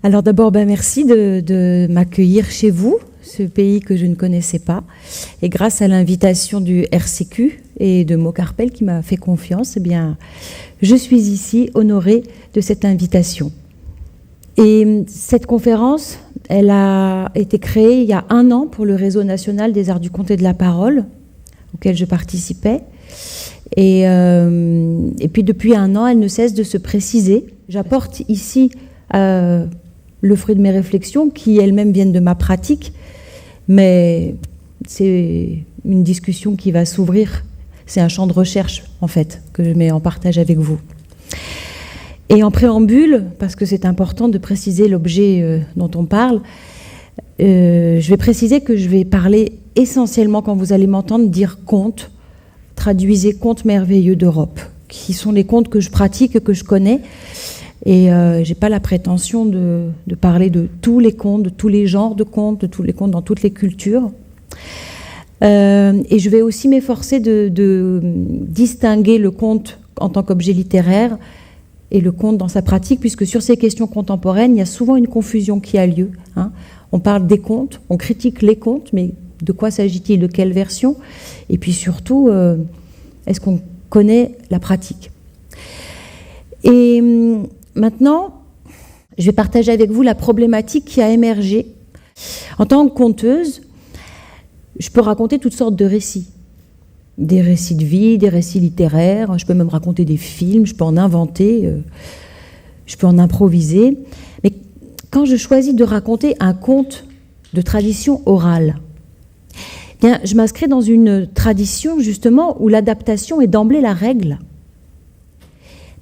Alors d'abord, merci de m'accueillir chez vous, ce pays que je ne connaissais pas. Et grâce à l'invitation du RCQ et de Mo Carpel qui m'a fait confiance, je suis ici honorée de cette invitation. Et cette conférence, elle a été créée il y a 1 an pour le Réseau national des arts du conte et de la parole, auquel je participais. Et puis depuis 1 an, elle ne cesse de se préciser. J'apporte ici le fruit de mes réflexions, qui elles-mêmes viennent de ma pratique, mais c'est une discussion qui va s'ouvrir. C'est un champ de recherche, en fait, que je mets en partage avec vous. Et en préambule, parce que c'est important de préciser l'objet dont on parle, je vais préciser que je vais parler essentiellement, quand vous allez m'entendre dire contes, traduisez contes merveilleux d'Europe, qui sont les contes que je pratique, que je connais. Et je n'ai pas la prétention de parler de tous les contes, de tous les genres de contes, de tous les contes dans toutes les cultures. Et je vais aussi m'efforcer de distinguer le conte en tant qu'objet littéraire et le conte dans sa pratique, puisque sur ces questions contemporaines, il y a souvent une confusion qui a lieu. On parle des contes, on critique les contes, mais de quoi s'agit-il, de quelle version? Et puis surtout, est-ce qu'on connaît la pratique? Et maintenant, je vais partager avec vous la problématique qui a émergé. En tant que conteuse, je peux raconter toutes sortes de récits. Des récits de vie, des récits littéraires, je peux même raconter des films, je peux en inventer, je peux en improviser. Mais quand je choisis de raconter un conte de tradition orale, je m'inscris dans une tradition justement où l'adaptation est d'emblée la règle.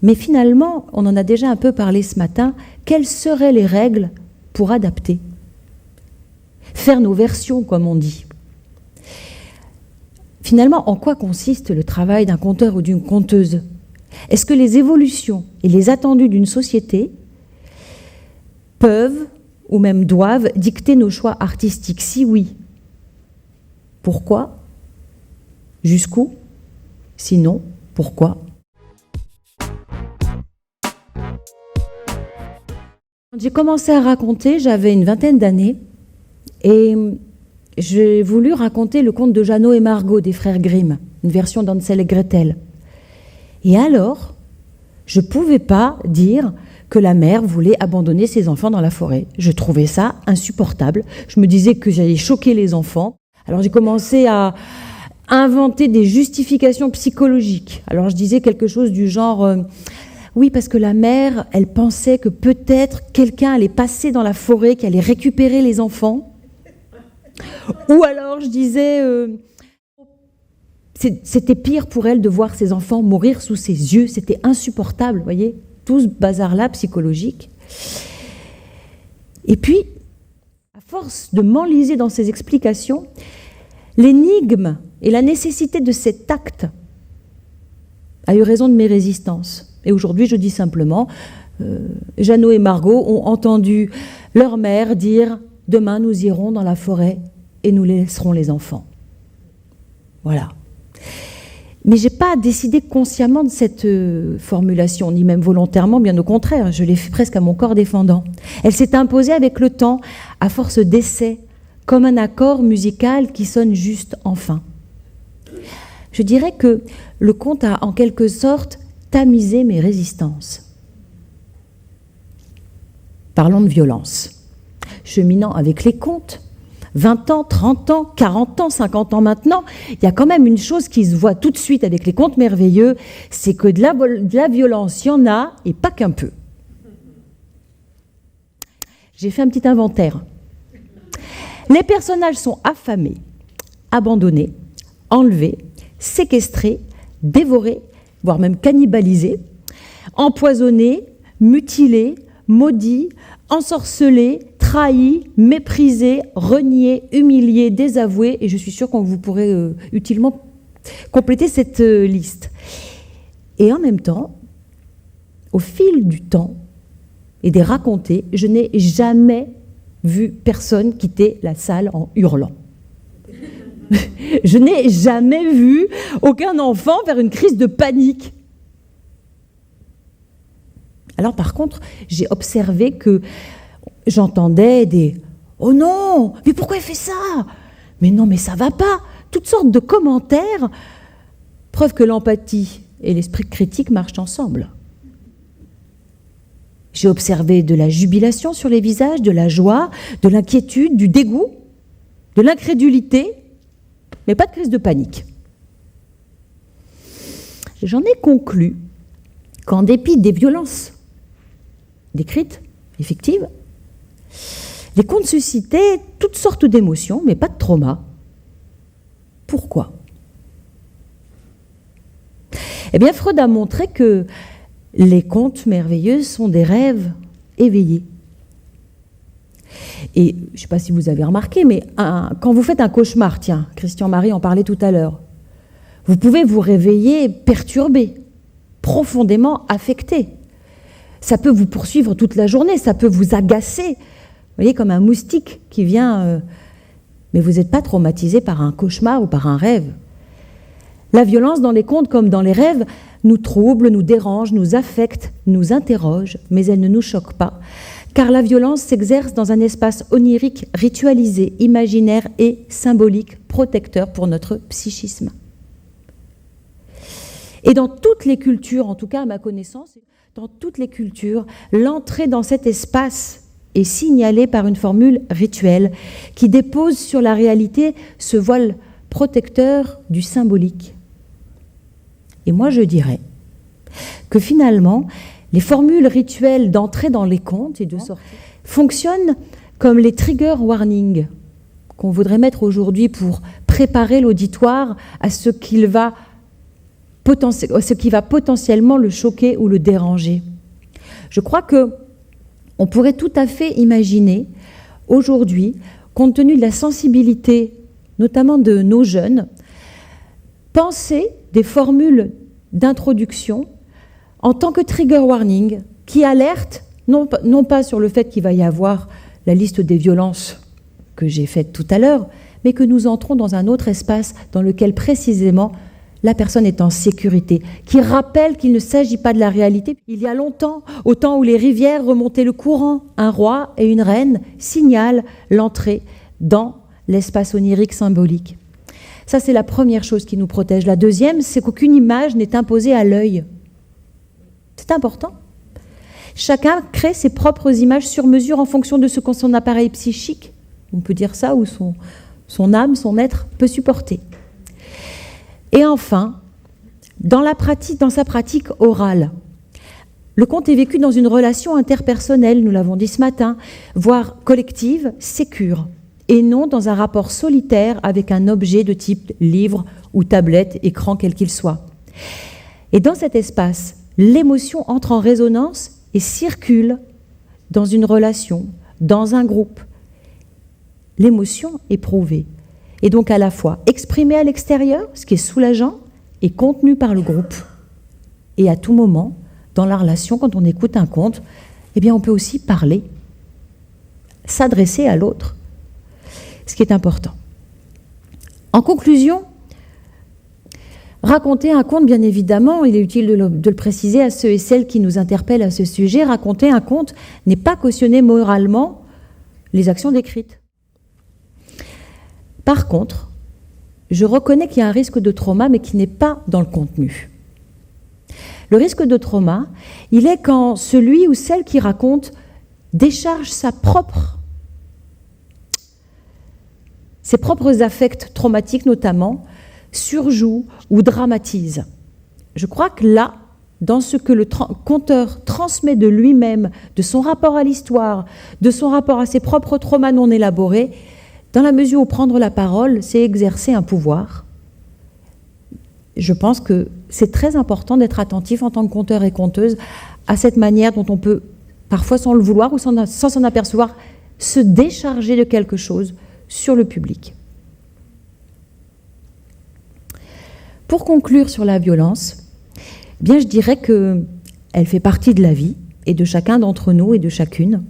Mais finalement, on en a déjà un peu parlé ce matin, quelles seraient les règles pour adapter? Faire nos versions, comme on dit. Finalement, en quoi consiste le travail d'un conteur ou d'une conteuse? Est-ce que les évolutions et les attendus d'une société peuvent, ou même doivent, dicter nos choix artistiques? Si oui, pourquoi? Jusqu'où? Sinon, pourquoi? Quand j'ai commencé à raconter, j'avais une 20aine d'années et j'ai voulu raconter le conte de Jeannot et Margot des frères Grimm, une version d'Hansel et Gretel. Et alors, je ne pouvais pas dire que la mère voulait abandonner ses enfants dans la forêt. Je trouvais ça insupportable. Je me disais que j'allais choquer les enfants. Alors j'ai commencé à inventer des justifications psychologiques. Alors je disais quelque chose du genre... oui, parce que la mère, elle pensait que peut-être quelqu'un allait passer dans la forêt, qui allait récupérer les enfants. Ou alors, je disais, c'était pire pour elle de voir ses enfants mourir sous ses yeux. C'était insupportable, vous voyez, tout ce bazar-là psychologique. Et puis, à force de m'enliser dans ces explications, l'énigme et la nécessité de cet acte a eu raison de mes résistances. Et aujourd'hui, je dis simplement, Jeannot et Margot ont entendu leur mère dire « Demain, nous irons dans la forêt et nous laisserons les enfants. » Voilà. Mais je n'ai pas décidé consciemment de cette formulation, ni même volontairement, bien au contraire, je l'ai fait presque à mon corps défendant. Elle s'est imposée avec le temps, à force d'essais, comme un accord musical qui sonne juste enfin. Je dirais que le conte a en quelque sorte tamiser mes résistances. Parlons de violence. Cheminant avec les contes, 20 ans, 30 ans, 40 ans, 50 ans maintenant, il y a quand même une chose qui se voit tout de suite avec les contes merveilleux, c'est que de la violence, il y en a, et pas qu'un peu. J'ai fait un petit inventaire. Les personnages sont affamés, abandonnés, enlevés, séquestrés, dévorés, voire même cannibalisés, empoisonnés, mutilés, maudits, ensorcelés, trahis, méprisés, reniés, humiliés, désavoués, et je suis sûre que vous pourrez utilement compléter cette liste. Et en même temps, au fil du temps et des racontés, je n'ai jamais vu personne quitter la salle en hurlant. Je n'ai jamais vu aucun enfant faire une crise de panique. Alors par contre, j'ai observé que j'entendais des « Oh non, mais pourquoi elle fait ça? Mais non, mais ça va pas !» Toutes sortes de commentaires, preuve que l'empathie et l'esprit critique marchent ensemble. J'ai observé de la jubilation sur les visages, de la joie, de l'inquiétude, du dégoût, de l'incrédulité, mais pas de crise de panique. J'en ai conclu qu'en dépit des violences décrites, effectives, les contes suscitaient toutes sortes d'émotions, mais pas de trauma. Pourquoi? Eh bien, Freud a montré que les contes merveilleux sont des rêves éveillés. Et je ne sais pas si vous avez remarqué, mais quand vous faites un cauchemar, tiens, Christian-Marie en parlait tout à l'heure, vous pouvez vous réveiller perturbé, profondément affecté. Ça peut vous poursuivre toute la journée, ça peut vous agacer, vous voyez, comme un moustique qui vient... mais vous n'êtes pas traumatisé par un cauchemar ou par un rêve. La violence dans les contes comme dans les rêves nous trouble, nous dérange, nous affecte, nous interroge, mais elle ne nous choque pas, car la violence s'exerce dans un espace onirique, ritualisé, imaginaire et symbolique, protecteur pour notre psychisme. Et dans toutes les cultures, en tout cas à ma connaissance, dans toutes les cultures, l'entrée dans cet espace est signalée par une formule rituelle qui dépose sur la réalité ce voile protecteur du symbolique. Et moi, je dirais que finalement, les formules rituelles d'entrée dans les contes et de sortie fonctionnent comme les trigger warnings qu'on voudrait mettre aujourd'hui pour préparer l'auditoire à ce qui va potentiellement le choquer ou le déranger. Je crois qu'on pourrait tout à fait imaginer aujourd'hui, compte tenu de la sensibilité, notamment de nos jeunes, penser des formules d'introduction en tant que trigger warning qui alertent non pas sur le fait qu'il va y avoir la liste des violences que j'ai faite tout à l'heure, mais que nous entrons dans un autre espace dans lequel précisément la personne est en sécurité, qui rappelle qu'il ne s'agit pas de la réalité. Il y a longtemps, au temps où les rivières remontaient le courant, un roi et une reine signalent l'entrée dans l'espace onirique symbolique. Ça, c'est la première chose qui nous protège. La deuxième, c'est qu'aucune image n'est imposée à l'œil. C'est important. Chacun crée ses propres images sur mesure en fonction de ce que son appareil psychique, on peut dire ça, ou son âme, son être, peut supporter. Et enfin, dans sa pratique orale, le conte est vécu dans une relation interpersonnelle, nous l'avons dit ce matin, voire collective, sécure, et non dans un rapport solitaire avec un objet de type livre ou tablette, écran quel qu'il soit. Et dans cet espace, l'émotion entre en résonance et circule dans une relation, dans un groupe. L'émotion éprouvée est donc à la fois exprimée à l'extérieur, ce qui est soulageant, et contenue par le groupe. Et à tout moment, dans la relation, quand on écoute un conte, eh bien on peut aussi parler, s'adresser à l'autre, ce qui est important. En conclusion, raconter un conte, bien évidemment, il est utile de le préciser à ceux et celles qui nous interpellent à ce sujet, raconter un conte n'est pas cautionner moralement les actions décrites. Par contre, je reconnais qu'il y a un risque de trauma, mais qui n'est pas dans le contenu. Le risque de trauma, il est quand celui ou celle qui raconte décharge ses propres affects traumatiques notamment, surjoue ou dramatise. Je crois que là, dans ce que le conteur transmet de lui-même, de son rapport à l'histoire, de son rapport à ses propres traumas non élaborés, dans la mesure où prendre la parole, c'est exercer un pouvoir. Je pense que c'est très important d'être attentif en tant que conteur et conteuse à cette manière dont on peut, parfois sans le vouloir ou sans s'en apercevoir, se décharger de quelque chose sur le public. Pour conclure sur la violence, eh bien je dirais qu'elle fait partie de la vie et de chacun d'entre nous et de chacune.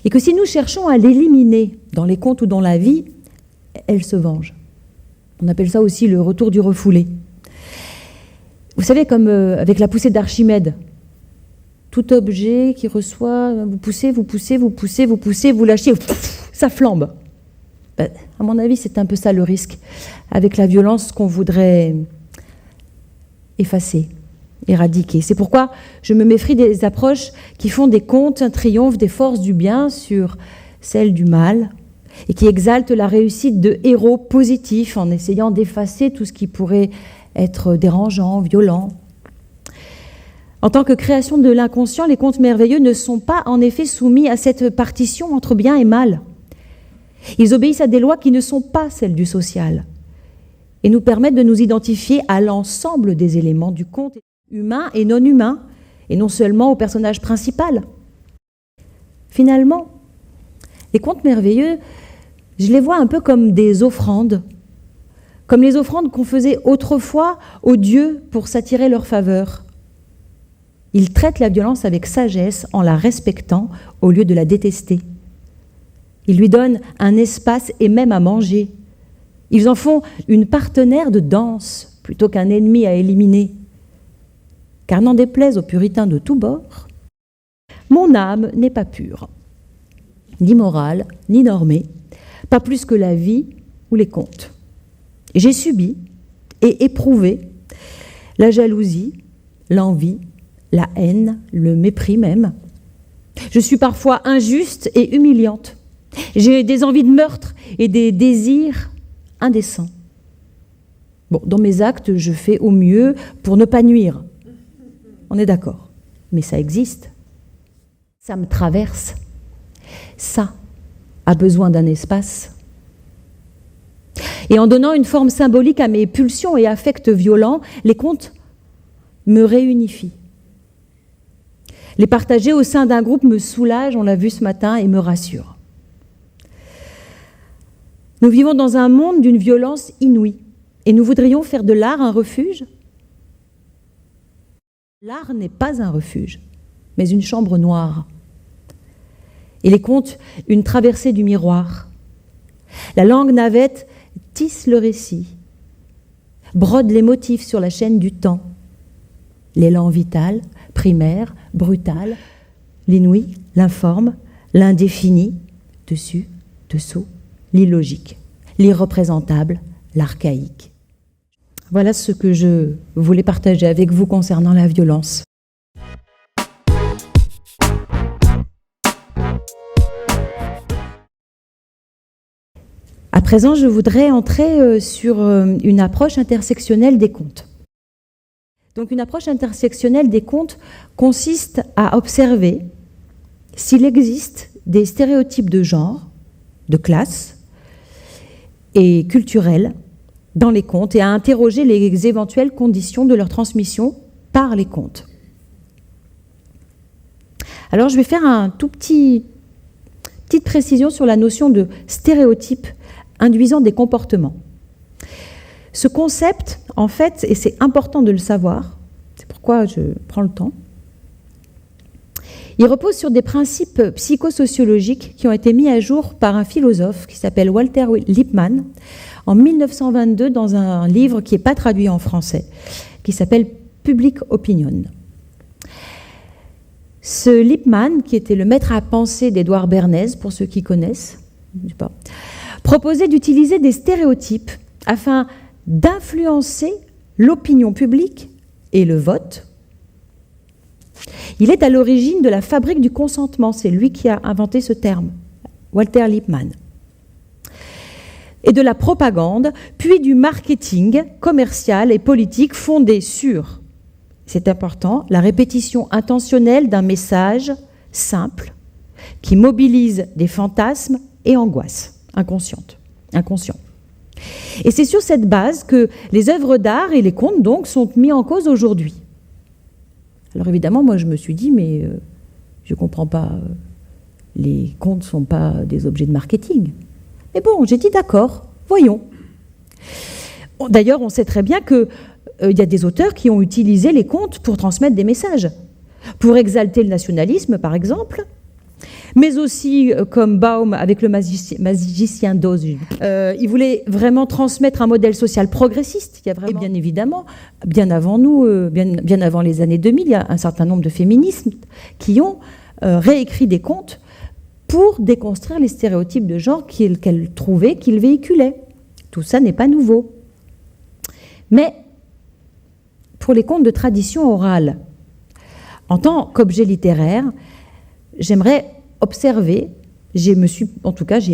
Et que si nous cherchons à l'éliminer dans les contes ou dans la vie, elle se venge. On appelle ça aussi le retour du refoulé. Vous savez, comme avec la poussée d'Archimède, Tout objet qui reçoit, vous poussez, vous poussez, vous poussez, vous poussez, vous lâchez, ça flambe. Ben, à mon avis, c'est un peu ça le risque, avec la violence qu'on voudrait effacer, éradiquer. C'est pourquoi je me méfie des approches qui font des contes un triomphe des forces du bien sur celles du mal, et qui exaltent la réussite de héros positifs en essayant d'effacer tout ce qui pourrait être dérangeant, violent. En tant que création de l'inconscient, les contes merveilleux ne sont pas en effet soumis à cette partition entre bien et mal. Ils obéissent à des lois qui ne sont pas celles du social et nous permettent de nous identifier à l'ensemble des éléments du conte, humains et non humains, et non seulement au personnage principal. Finalement, les contes merveilleux, je les vois un peu comme des offrandes, comme les offrandes qu'on faisait autrefois aux dieux pour s'attirer leur faveur. Ils traitent la violence avec sagesse en la respectant au lieu de la détester. Ils lui donnent un espace et même à manger. Ils en font une partenaire de danse plutôt qu'un ennemi à éliminer. Car n'en déplaise aux puritains de tous bords, mon âme n'est pas pure, ni morale, ni normée, pas plus que la vie ou les contes. J'ai subi et éprouvé la jalousie, l'envie, la haine, le mépris même. Je suis parfois injuste et humiliante. J'ai des envies de meurtre et des désirs indécents. Bon, dans mes actes, je fais au mieux pour ne pas nuire. On est d'accord. Mais ça existe. Ça me traverse. Ça a besoin d'un espace. Et en donnant une forme symbolique à mes pulsions et affects violents, les contes me réunifient. Les partager au sein d'un groupe me soulage, on l'a vu ce matin, et me rassure. Nous vivons dans un monde d'une violence inouïe, et nous voudrions faire de l'art un refuge. L'art n'est pas un refuge, mais une chambre noire. Et les contes, une traversée du miroir. La langue navette tisse le récit, brode les motifs sur la chaîne du temps. L'élan vital, primaire, brutal, l'inouï, l'informe, l'indéfini, dessus, dessous, l'illogique, l'irreprésentable, l'archaïque. Voilà ce que je voulais partager avec vous concernant la violence. À présent, je voudrais entrer sur une approche intersectionnelle des contes. Donc, une approche intersectionnelle des contes consiste à observer s'il existe des stéréotypes de genre, de classe et culturels dans les contes et à interroger les éventuelles conditions de leur transmission par les contes. Alors, je vais faire un petite précision sur la notion de stéréotype induisant des comportements. Ce concept, en fait, et c'est important de le savoir, c'est pourquoi je prends le temps, il repose sur des principes psychosociologiques qui ont été mis à jour par un philosophe qui s'appelle Walter Lippmann en 1922 dans un livre qui n'est pas traduit en français, qui s'appelle Public Opinion. Ce Lippmann, qui était le maître à penser d'Édouard Bernays, pour ceux qui connaissent, je sais pas, proposait d'utiliser des stéréotypes afin d'influencer l'opinion publique et le vote. Il est à l'origine de la fabrique du consentement, c'est lui qui a inventé ce terme, Walter Lippmann, et de la propagande, puis du marketing commercial et politique fondé sur, c'est important, la répétition intentionnelle d'un message simple qui mobilise des fantasmes et angoisses inconscients. Et c'est sur cette base que les œuvres d'art et les contes donc sont mis en cause aujourd'hui. Alors évidemment, moi je me suis dit, mais je ne comprends pas, les contes ne sont pas des objets de marketing. Mais bon, j'ai dit d'accord, voyons. D'ailleurs, on sait très bien qu'il y a des auteurs qui ont utilisé les contes pour transmettre des messages, pour exalter le nationalisme par exemple, mais aussi comme Baum avec le magicien d'Oz. Il voulait vraiment transmettre un modèle social progressiste. Il y a vraiment, et bien évidemment, bien avant nous, bien avant les années 2000, il y a un certain nombre de féminismes qui ont réécrit des contes pour déconstruire les stéréotypes de genre qu'elles trouvaient, qu'ils véhiculaient. Tout ça n'est pas nouveau. Mais pour les contes de tradition orale, en tant qu'objet littéraire, j'aimerais observer, j'ai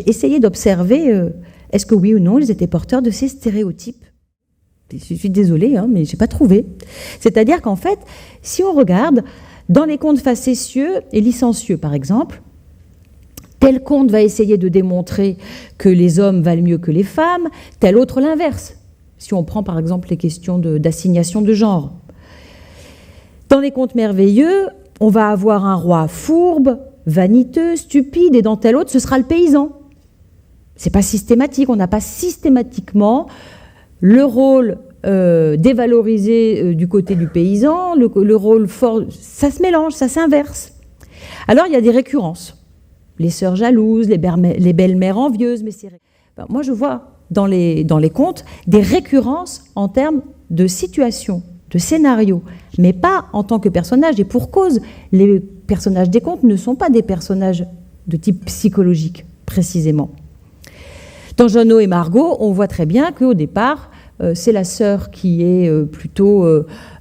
essayé d'observer, est-ce que oui ou non, ils étaient porteurs de ces stéréotypes. Je suis désolée, mais je n'ai pas trouvé. C'est-à-dire qu'en fait, si on regarde, dans les contes facétieux et licencieux, par exemple, tel conte va essayer de démontrer que les hommes valent mieux que les femmes, tel autre l'inverse. Si on prend par exemple les questions d'assignation de genre. Dans les contes merveilleux, on va avoir un roi fourbe, vaniteux, stupide, et dans tel autre, ce sera le paysan. C'est pas systématique, on n'a pas systématiquement le rôle dévalorisé du côté du paysan, le rôle fort, ça se mélange, ça s'inverse. Alors il y a des récurrences. Les sœurs jalouses, les belles-mères envieuses, mais moi je vois dans les contes des récurrences en termes de situation, de scénario, mais pas en tant que personnage, et pour cause, les personnages des contes ne sont pas des personnages de type psychologique, précisément. Dans Jeannot et Margot, on voit très bien qu'au départ, c'est la sœur qui est plutôt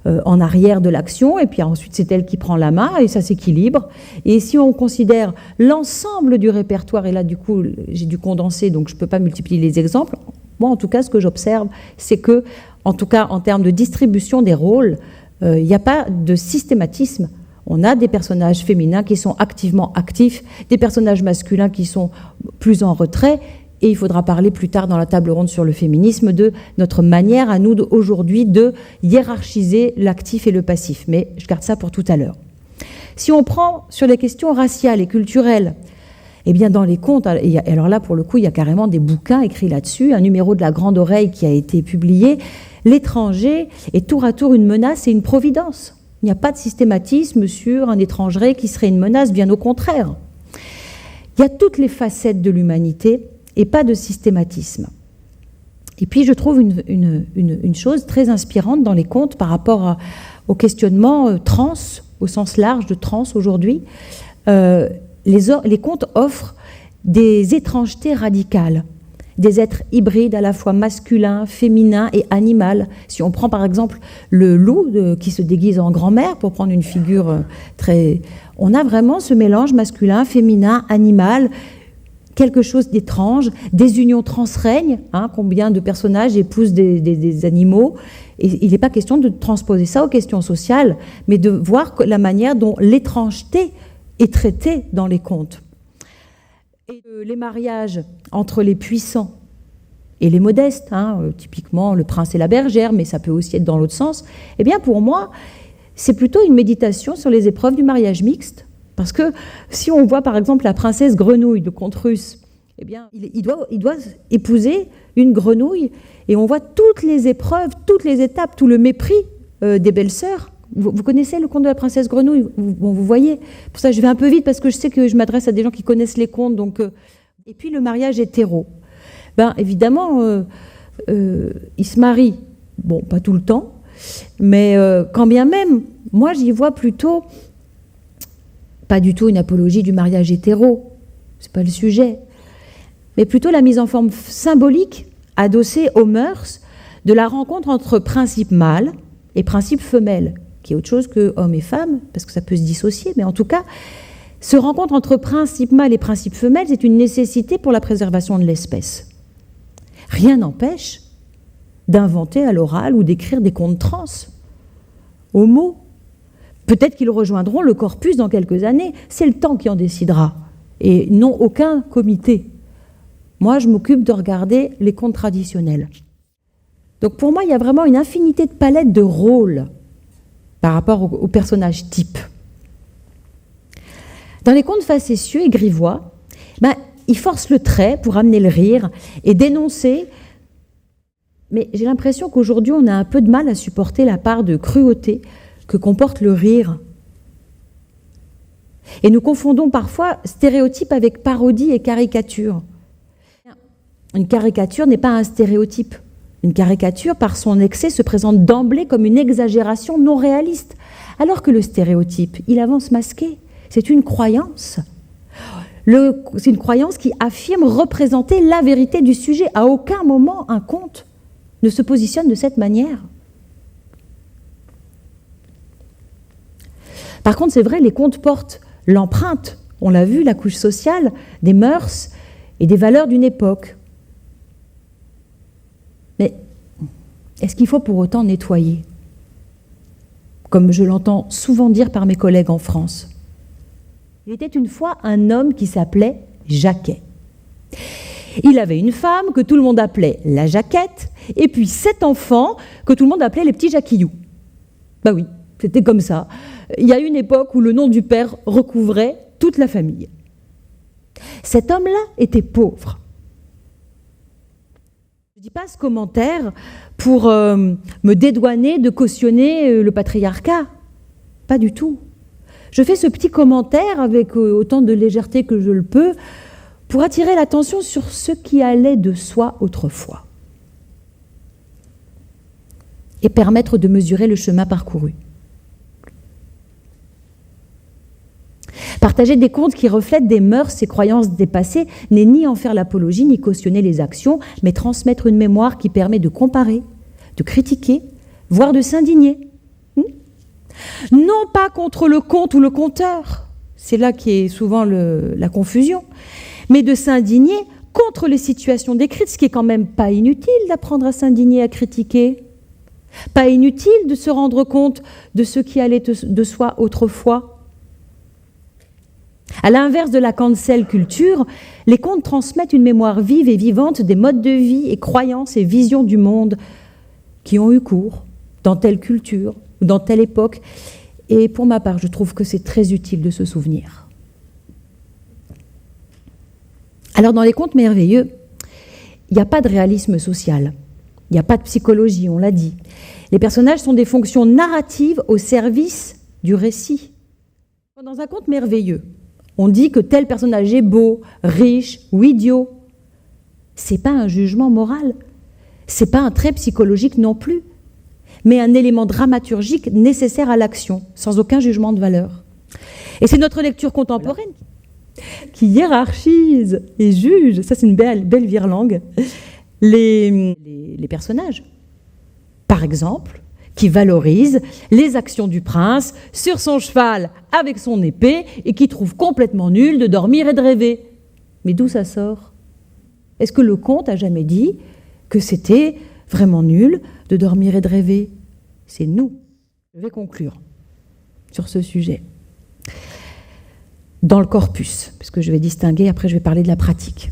en arrière de l'action, et puis ensuite c'est elle qui prend la main, et ça s'équilibre. Et si on considère l'ensemble du répertoire, et là du coup j'ai dû condenser, donc je ne peux pas multiplier les exemples, moi en tout cas ce que j'observe, c'est que, en tout cas en termes de distribution des rôles, il n'y a pas de systématisme. On a des personnages féminins qui sont activement actifs, des personnages masculins qui sont plus en retrait. Et il faudra parler plus tard dans la table ronde sur le féminisme de notre manière à nous aujourd'hui de hiérarchiser l'actif et le passif. Mais je garde ça pour tout à l'heure. Si on prend sur les questions raciales et culturelles, eh bien dans les contes, alors là pour le coup il y a carrément des bouquins écrits là-dessus, un numéro de La Grande Oreille qui a été publié, l'étranger est tour à tour une menace et une providence. Il n'y a pas de systématisme sur un étranger qui serait une menace, bien au contraire. Il y a toutes les facettes de l'humanité et pas de systématisme. Et puis je trouve une chose très inspirante dans les contes par rapport au questionnement trans, au sens large de trans aujourd'hui. Les contes offrent des étrangetés radicales, des êtres hybrides à la fois masculins, féminins et animal. Si on prend par exemple le loup qui se déguise en grand-mère, pour prendre une figure très... On a vraiment ce mélange masculin, féminin, animal, quelque chose d'étrange, des unions transrègnes, combien de personnages épousent des animaux, et il n'est pas question de transposer ça aux questions sociales, mais de voir la manière dont l'étrangeté est traitée dans les contes. Et les mariages entre les puissants et les modestes, typiquement le prince et la bergère, mais ça peut aussi être dans l'autre sens, eh bien pour moi, c'est plutôt une méditation sur les épreuves du mariage mixte. Parce que si on voit par exemple la princesse grenouille de conte russe, eh bien, il doit épouser une grenouille et on voit toutes les épreuves, toutes les étapes, tout le mépris des belles-sœurs. Vous connaissez le conte de la princesse grenouille, vous voyez. Pour ça, je vais un peu vite parce que je sais que je m'adresse à des gens qui connaissent les contes. Et puis le mariage hétéro. Évidemment, ils se marient, pas tout le temps, mais quand bien même, moi j'y vois plutôt... Pas du tout une apologie du mariage hétéro, c'est pas le sujet, mais plutôt la mise en forme symbolique adossée aux mœurs de la rencontre entre principe mâle et principe femelle, qui est autre chose que homme et femme, parce que ça peut se dissocier, mais en tout cas, ce rencontre entre principe mâle et principe femelle, c'est une nécessité pour la préservation de l'espèce. Rien n'empêche d'inventer à l'oral ou d'écrire des contes trans, homo. Peut-être qu'ils rejoindront le corpus dans quelques années. C'est le temps qui en décidera. Et non aucun comité. Moi, je m'occupe de regarder les contes traditionnels. Donc pour moi, il y a vraiment une infinité de palettes de rôles par rapport aux personnages types. Dans les contes facétieux et grivois, ils forcent le trait pour amener le rire et dénoncer. Mais j'ai l'impression qu'aujourd'hui, on a un peu de mal à supporter la part de cruauté que comporte le rire. Et nous confondons parfois stéréotype avec parodie et caricature. Une caricature n'est pas un stéréotype. Une caricature, par son excès, se présente d'emblée comme une exagération non réaliste. Alors que le stéréotype, il avance masqué. C'est une croyance. C'est une croyance qui affirme représenter la vérité du sujet. À aucun moment, un conte ne se positionne de cette manière. Par contre, c'est vrai, les contes portent l'empreinte, on l'a vu, la couche sociale, des mœurs et des valeurs d'une époque. Mais est-ce qu'il faut pour autant nettoyer? Comme je l'entends souvent dire par mes collègues en France. Il était une fois un homme qui s'appelait Jacquet. Il avait une femme que tout le monde appelait la Jaquette, et puis 7 enfants que tout le monde appelait les petits Jacquillous. Bah oui, c'était comme ça. Il y a une époque où le nom du père recouvrait toute la famille. Cet homme-là était pauvre. Je ne dis pas ce commentaire pour me dédouaner de cautionner le patriarcat. Pas du tout. Je fais ce petit commentaire avec autant de légèreté que je le peux pour attirer l'attention sur ce qui allait de soi autrefois et permettre de mesurer le chemin parcouru. Partager des contes qui reflètent des mœurs et croyances dépassées n'est ni en faire l'apologie, ni cautionner les actions, mais transmettre une mémoire qui permet de comparer, de critiquer, voire de s'indigner. Non pas contre le conte ou le conteur, c'est là qui est souvent la confusion, mais de s'indigner contre les situations décrites, ce qui est quand même pas inutile d'apprendre à s'indigner, à critiquer. Pas inutile de se rendre compte de ce qui allait de soi autrefois. À l'inverse de la cancel culture, les contes transmettent une mémoire vive et vivante des modes de vie et croyances et visions du monde qui ont eu cours dans telle culture ou dans telle époque. Et pour ma part, je trouve que c'est très utile de se souvenir. Alors dans les contes merveilleux, il n'y a pas de réalisme social, il n'y a pas de psychologie, on l'a dit. Les personnages sont des fonctions narratives au service du récit. Dans un conte merveilleux, on dit que tel personnage est beau, riche ou idiot. C'est pas un jugement moral, c'est pas un trait psychologique non plus, mais un élément dramaturgique nécessaire à l'action, sans aucun jugement de valeur. Et c'est notre lecture contemporaine qui hiérarchise et juge, ça c'est une belle virlangue, les personnages. Par exemple, qui valorise les actions du prince sur son cheval avec son épée et qui trouve complètement nul de dormir et de rêver. Mais d'où ça sort? Est-ce que le conte a jamais dit que c'était vraiment nul de dormir et de rêver? C'est nous. Je vais conclure sur ce sujet. Dans le corpus, parce que je vais distinguer, après je vais parler de la pratique.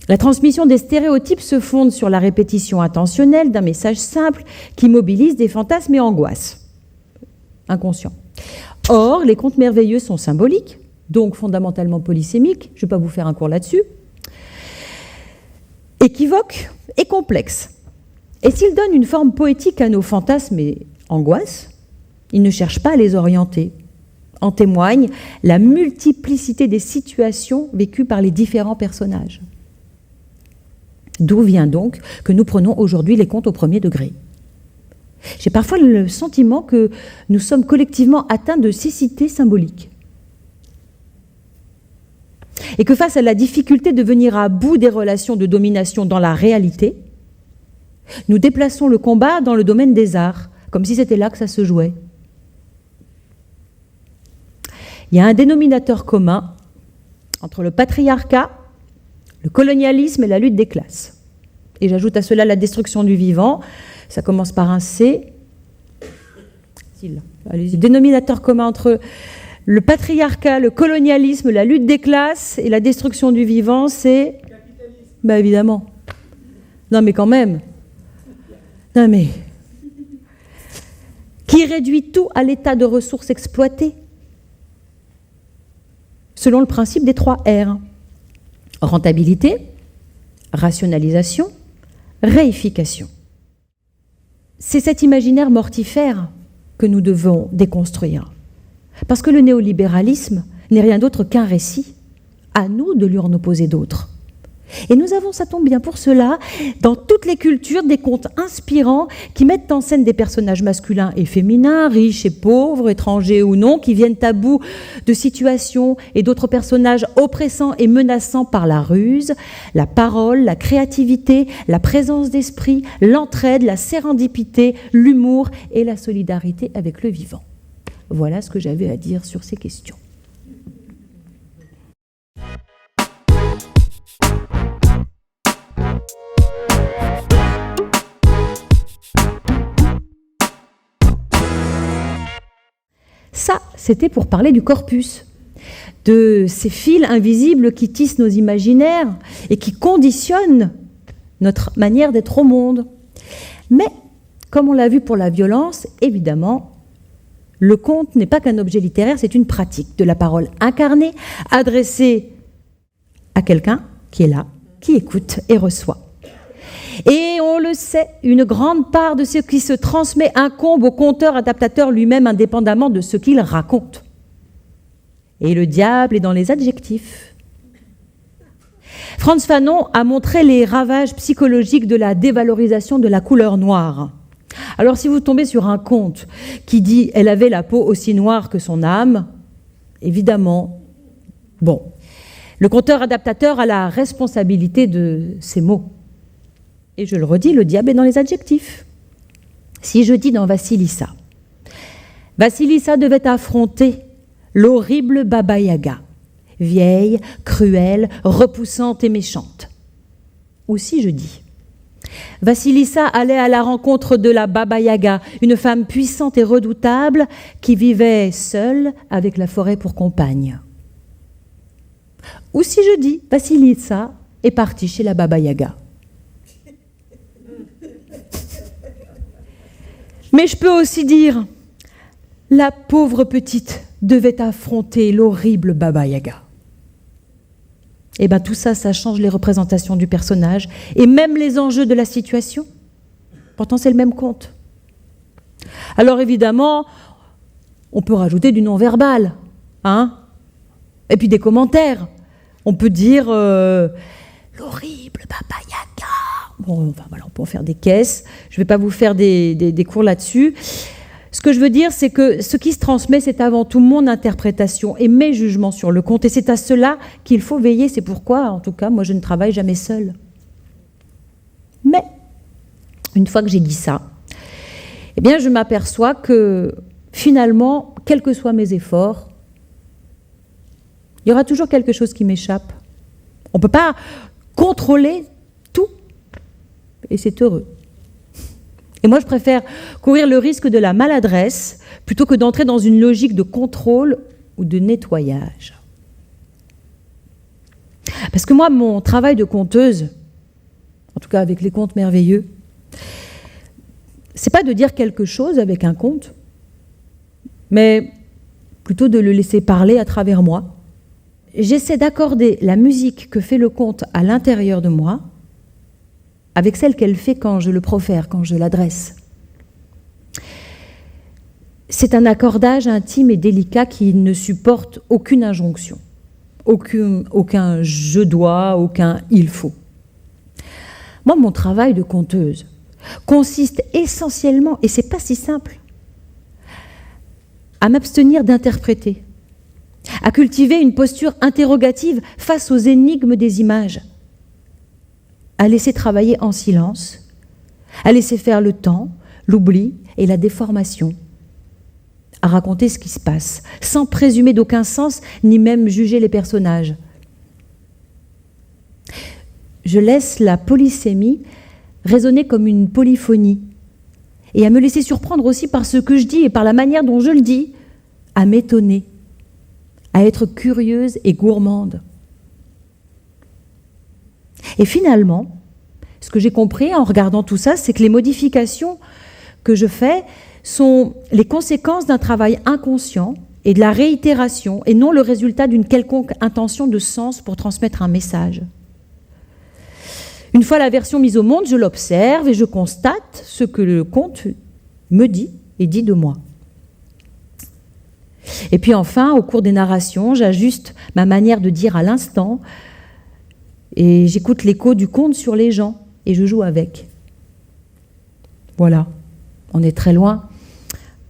La transmission des stéréotypes se fonde sur la répétition intentionnelle d'un message simple qui mobilise des fantasmes et angoisses inconscients. Or, les contes merveilleux sont symboliques, donc fondamentalement polysémiques, je ne vais pas vous faire un cours là-dessus, équivoques et complexes. Et s'ils donnent une forme poétique à nos fantasmes et angoisses, ils ne cherchent pas à les orienter. En témoigne la multiplicité des situations vécues par les différents personnages. D'où vient donc que nous prenons aujourd'hui les contes au premier degré. J'ai parfois le sentiment que nous sommes collectivement atteints de cécité symbolique. Et que face à la difficulté de venir à bout des relations de domination dans la réalité, nous déplaçons le combat dans le domaine des arts, comme si c'était là que ça se jouait. Il y a un dénominateur commun entre le patriarcat, le colonialisme et la lutte des classes. Et j'ajoute à cela la destruction du vivant. Ça commence par un C. Allez-y. Dénominateur commun entre le patriarcat, le colonialisme, la lutte des classes et la destruction du vivant, c'est... Bah évidemment. Non mais quand même. Non mais... Qui réduit tout à l'état de ressources exploitées, selon le principe des 3 R. Rentabilité, rationalisation, réification. C'est cet imaginaire mortifère que nous devons déconstruire. Parce que le néolibéralisme n'est rien d'autre qu'un récit. À nous de lui en opposer d'autres. Et nous avons, ça tombe bien pour cela, dans toutes les cultures, des contes inspirants qui mettent en scène des personnages masculins et féminins, riches et pauvres, étrangers ou non, qui viennent à bout de situations et d'autres personnages oppressants et menaçants par la ruse, la parole, la créativité, la présence d'esprit, l'entraide, la sérendipité, l'humour et la solidarité avec le vivant. Voilà ce que j'avais à dire sur ces questions. Ça, c'était pour parler du corpus, de ces fils invisibles qui tissent nos imaginaires et qui conditionnent notre manière d'être au monde. Mais, comme on l'a vu pour la violence, évidemment, le conte n'est pas qu'un objet littéraire, c'est une pratique de la parole incarnée, adressée à quelqu'un qui est là, qui écoute et reçoit. Et on le sait, une grande part de ce qui se transmet incombe au conteur-adaptateur lui-même, indépendamment de ce qu'il raconte. Et le diable est dans les adjectifs. Frantz Fanon a montré les ravages psychologiques de la dévalorisation de la couleur noire. Alors si vous tombez sur un conte qui dit « Elle avait la peau aussi noire que son âme », évidemment, bon, le conteur-adaptateur a la responsabilité de ces mots. Et je le redis, le diable est dans les adjectifs. Si je dis dans Vassilissa, Vassilissa devait affronter l'horrible Baba Yaga, vieille, cruelle, repoussante et méchante. Ou si je dis, Vassilissa allait à la rencontre de la Baba Yaga, une femme puissante et redoutable qui vivait seule avec la forêt pour compagne. Ou si je dis, Vassilissa est partie chez la Baba Yaga. Mais je peux aussi dire, la pauvre petite devait affronter l'horrible Baba Yaga. Et bien tout ça, ça change les représentations du personnage et même les enjeux de la situation. Pourtant, c'est le même conte. Alors évidemment, on peut rajouter du non-verbal, hein, et puis des commentaires. On peut dire l'horrible Baba Yaga. Bon, enfin, voilà, on peut en faire des caisses. Je ne vais pas vous faire des cours là-dessus. Ce que je veux dire, c'est que ce qui se transmet, c'est avant tout mon interprétation et mes jugements sur le conte. Et c'est à cela qu'il faut veiller. C'est pourquoi, en tout cas, moi, je ne travaille jamais seule. Mais, une fois que j'ai dit ça, eh bien, je m'aperçois que, finalement, quels que soient mes efforts, il y aura toujours quelque chose qui m'échappe. On ne peut pas contrôler tout. Et c'est heureux. Et moi, je préfère courir le risque de la maladresse plutôt que d'entrer dans une logique de contrôle ou de nettoyage. Parce que moi, mon travail de conteuse, en tout cas avec les contes merveilleux, c'est pas de dire quelque chose avec un conte, mais plutôt de le laisser parler à travers moi. J'essaie d'accorder la musique que fait le conte à l'intérieur de moi avec celle qu'elle fait quand je le profère, quand je l'adresse. C'est un accordage intime et délicat qui ne supporte aucune injonction, aucun « je dois », aucun « il faut ». Moi, mon travail de conteuse consiste essentiellement, et c'est pas si simple, à m'abstenir d'interpréter, à cultiver une posture interrogative face aux énigmes des images, à laisser travailler en silence, à laisser faire le temps, l'oubli et la déformation, à raconter ce qui se passe, sans présumer d'aucun sens, ni même juger les personnages. Je laisse la polysémie résonner comme une polyphonie, et à me laisser surprendre aussi par ce que je dis et par la manière dont je le dis, à m'étonner, à être curieuse et gourmande. Et finalement, ce que j'ai compris en regardant tout ça, c'est que les modifications que je fais sont les conséquences d'un travail inconscient et de la réitération, et non le résultat d'une quelconque intention de sens pour transmettre un message. Une fois la version mise au monde, je l'observe et je constate ce que le conte me dit et dit de moi. Et puis enfin, au cours des narrations, j'ajuste ma manière de dire à l'instant et j'écoute l'écho du conte sur les gens et je joue avec. Voilà, on est très loin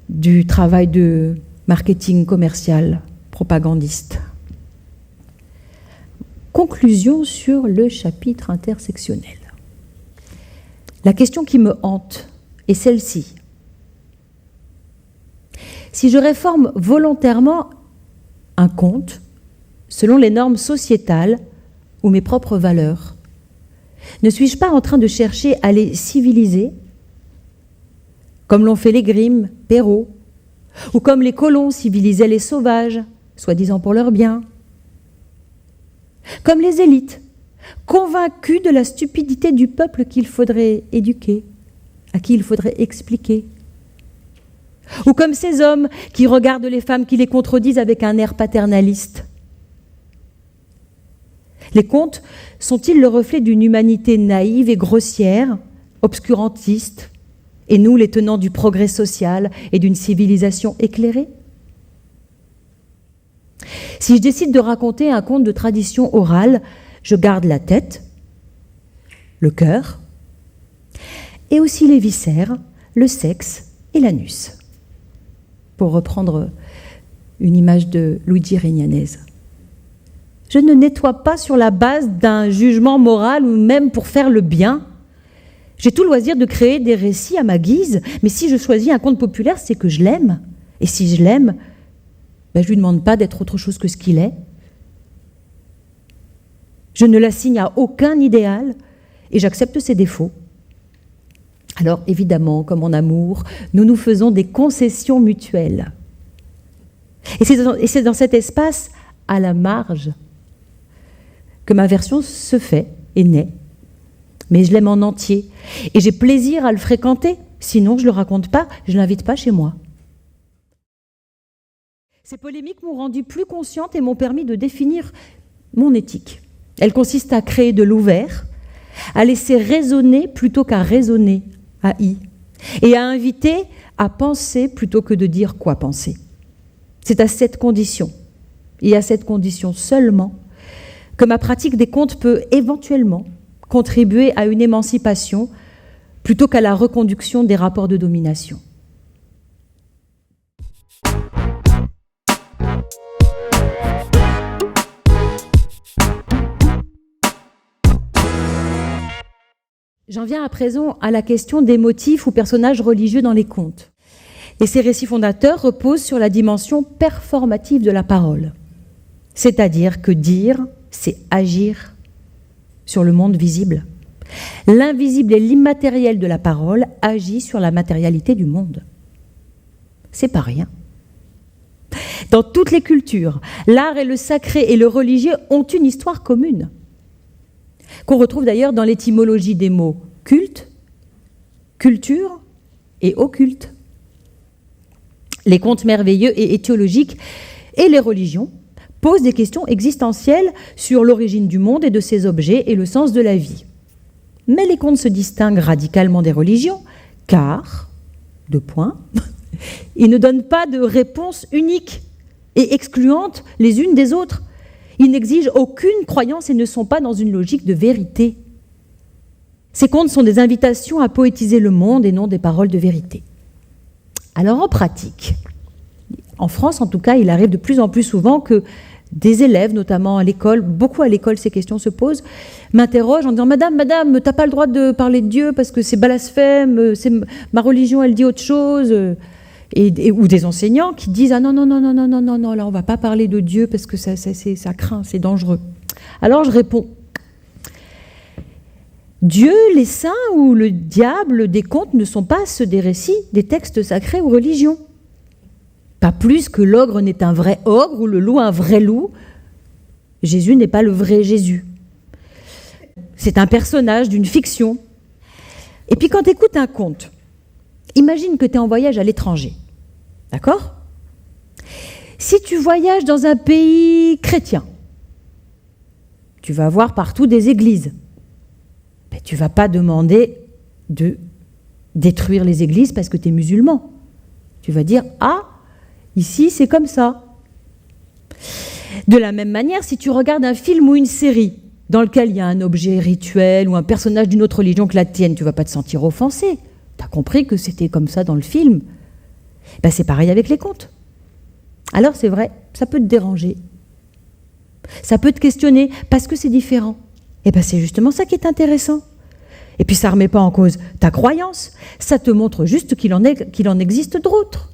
du travail de marketing commercial, propagandiste. Conclusion sur le chapitre intersectionnel. La question qui me hante est celle-ci. Si je réforme volontairement un conte selon les normes sociétales ou mes propres valeurs, ne suis-je pas en train de chercher à les civiliser, comme l'ont fait les Grimm, Perrault, ou comme les colons civilisaient les sauvages, soi-disant pour leur bien, comme les élites, convaincus de la stupidité du peuple qu'il faudrait éduquer, à qui il faudrait expliquer, ou comme ces hommes qui regardent les femmes qui les contredisent avec un air paternaliste. Les contes sont-ils le reflet d'une humanité naïve et grossière, obscurantiste, et nous les tenants du progrès social et d'une civilisation éclairée? Si je décide de raconter un conte de tradition orale, je garde la tête, le cœur, et aussi les viscères, le sexe et l'anus, pour reprendre une image de Luigi Regnanese. Je ne nettoie pas sur la base d'un jugement moral ou même pour faire le bien. J'ai tout loisir de créer des récits à ma guise, mais si je choisis un conte populaire, c'est que je l'aime. Et si je l'aime, je ne lui demande pas d'être autre chose que ce qu'il est. Je ne l'assigne à aucun idéal et j'accepte ses défauts. Alors évidemment, comme en amour, nous nous faisons des concessions mutuelles. Et c'est dans cet espace, à la marge, que ma version se fait et naît. Mais je l'aime en entier et j'ai plaisir à le fréquenter. Sinon, je ne le raconte pas, je ne l'invite pas chez moi. Ces polémiques m'ont rendue plus consciente et m'ont permis de définir mon éthique. Elle consiste à créer de l'ouvert, à laisser raisonner plutôt qu'à raisonner, AI, et à inviter à penser plutôt que de dire quoi penser. C'est à cette condition, et à cette condition seulement, que ma pratique des contes peut éventuellement contribuer à une émancipation plutôt qu'à la reconduction des rapports de domination. J'en viens à présent à la question des motifs ou personnages religieux dans les contes. Et ces récits fondateurs reposent sur la dimension performative de la parole. C'est-à-dire que dire, c'est agir sur le monde visible. L'invisible et l'immatériel de la parole agit sur la matérialité du monde. C'est pas rien. Dans toutes les cultures, l'art et le sacré et le religieux ont une histoire commune, qu'on retrouve d'ailleurs dans l'étymologie des mots culte, culture et occulte. Les contes merveilleux et étiologiques et les religions posent des questions existentielles sur l'origine du monde et de ses objets et le sens de la vie. Mais les contes se distinguent radicalement des religions, car, ils ne donnent pas de réponse unique et excluante les unes des autres. Ils n'exigent aucune croyance et ne sont pas dans une logique de vérité. Ces contes sont des invitations à poétiser le monde et non des paroles de vérité. Alors en pratique, en France en tout cas, il arrive de plus en plus souvent que des élèves, notamment à l'école, beaucoup à l'école ces questions se posent, m'interrogent en disant « Madame, t'as pas le droit de parler de Dieu parce que c'est blasphème, ma religion elle dit autre chose ». Ou des enseignants qui disent « Ah non, là on va pas parler de Dieu parce que ça craint, c'est dangereux ». Alors je réponds « Dieu, les saints ou le diable des contes ne sont pas ceux des récits, des textes sacrés ou religions. Pas plus que l'ogre n'est un vrai ogre ou le loup un vrai loup. Jésus n'est pas le vrai Jésus. C'est un personnage d'une fiction. Et puis quand tu écoutes un conte, imagine que tu es en voyage à l'étranger. D'accord ? Si tu voyages dans un pays chrétien, tu vas voir partout des églises. Mais tu ne vas pas demander de détruire les églises parce que tu es musulman. Tu vas dire « Ah, Ici, c'est comme ça. De la même manière, si tu regardes un film ou une série dans lequel il y a un objet rituel ou un personnage d'une autre religion que la tienne, tu ne vas pas te sentir offensé. Tu as compris que c'était comme ça dans le film. Ben, c'est pareil avec les contes. Alors c'est vrai, ça peut te déranger. Ça peut te questionner parce que c'est différent. Et ben, c'est justement ça qui est intéressant. Et puis ça ne remet pas en cause ta croyance, ça te montre juste qu'il en existe d'autres.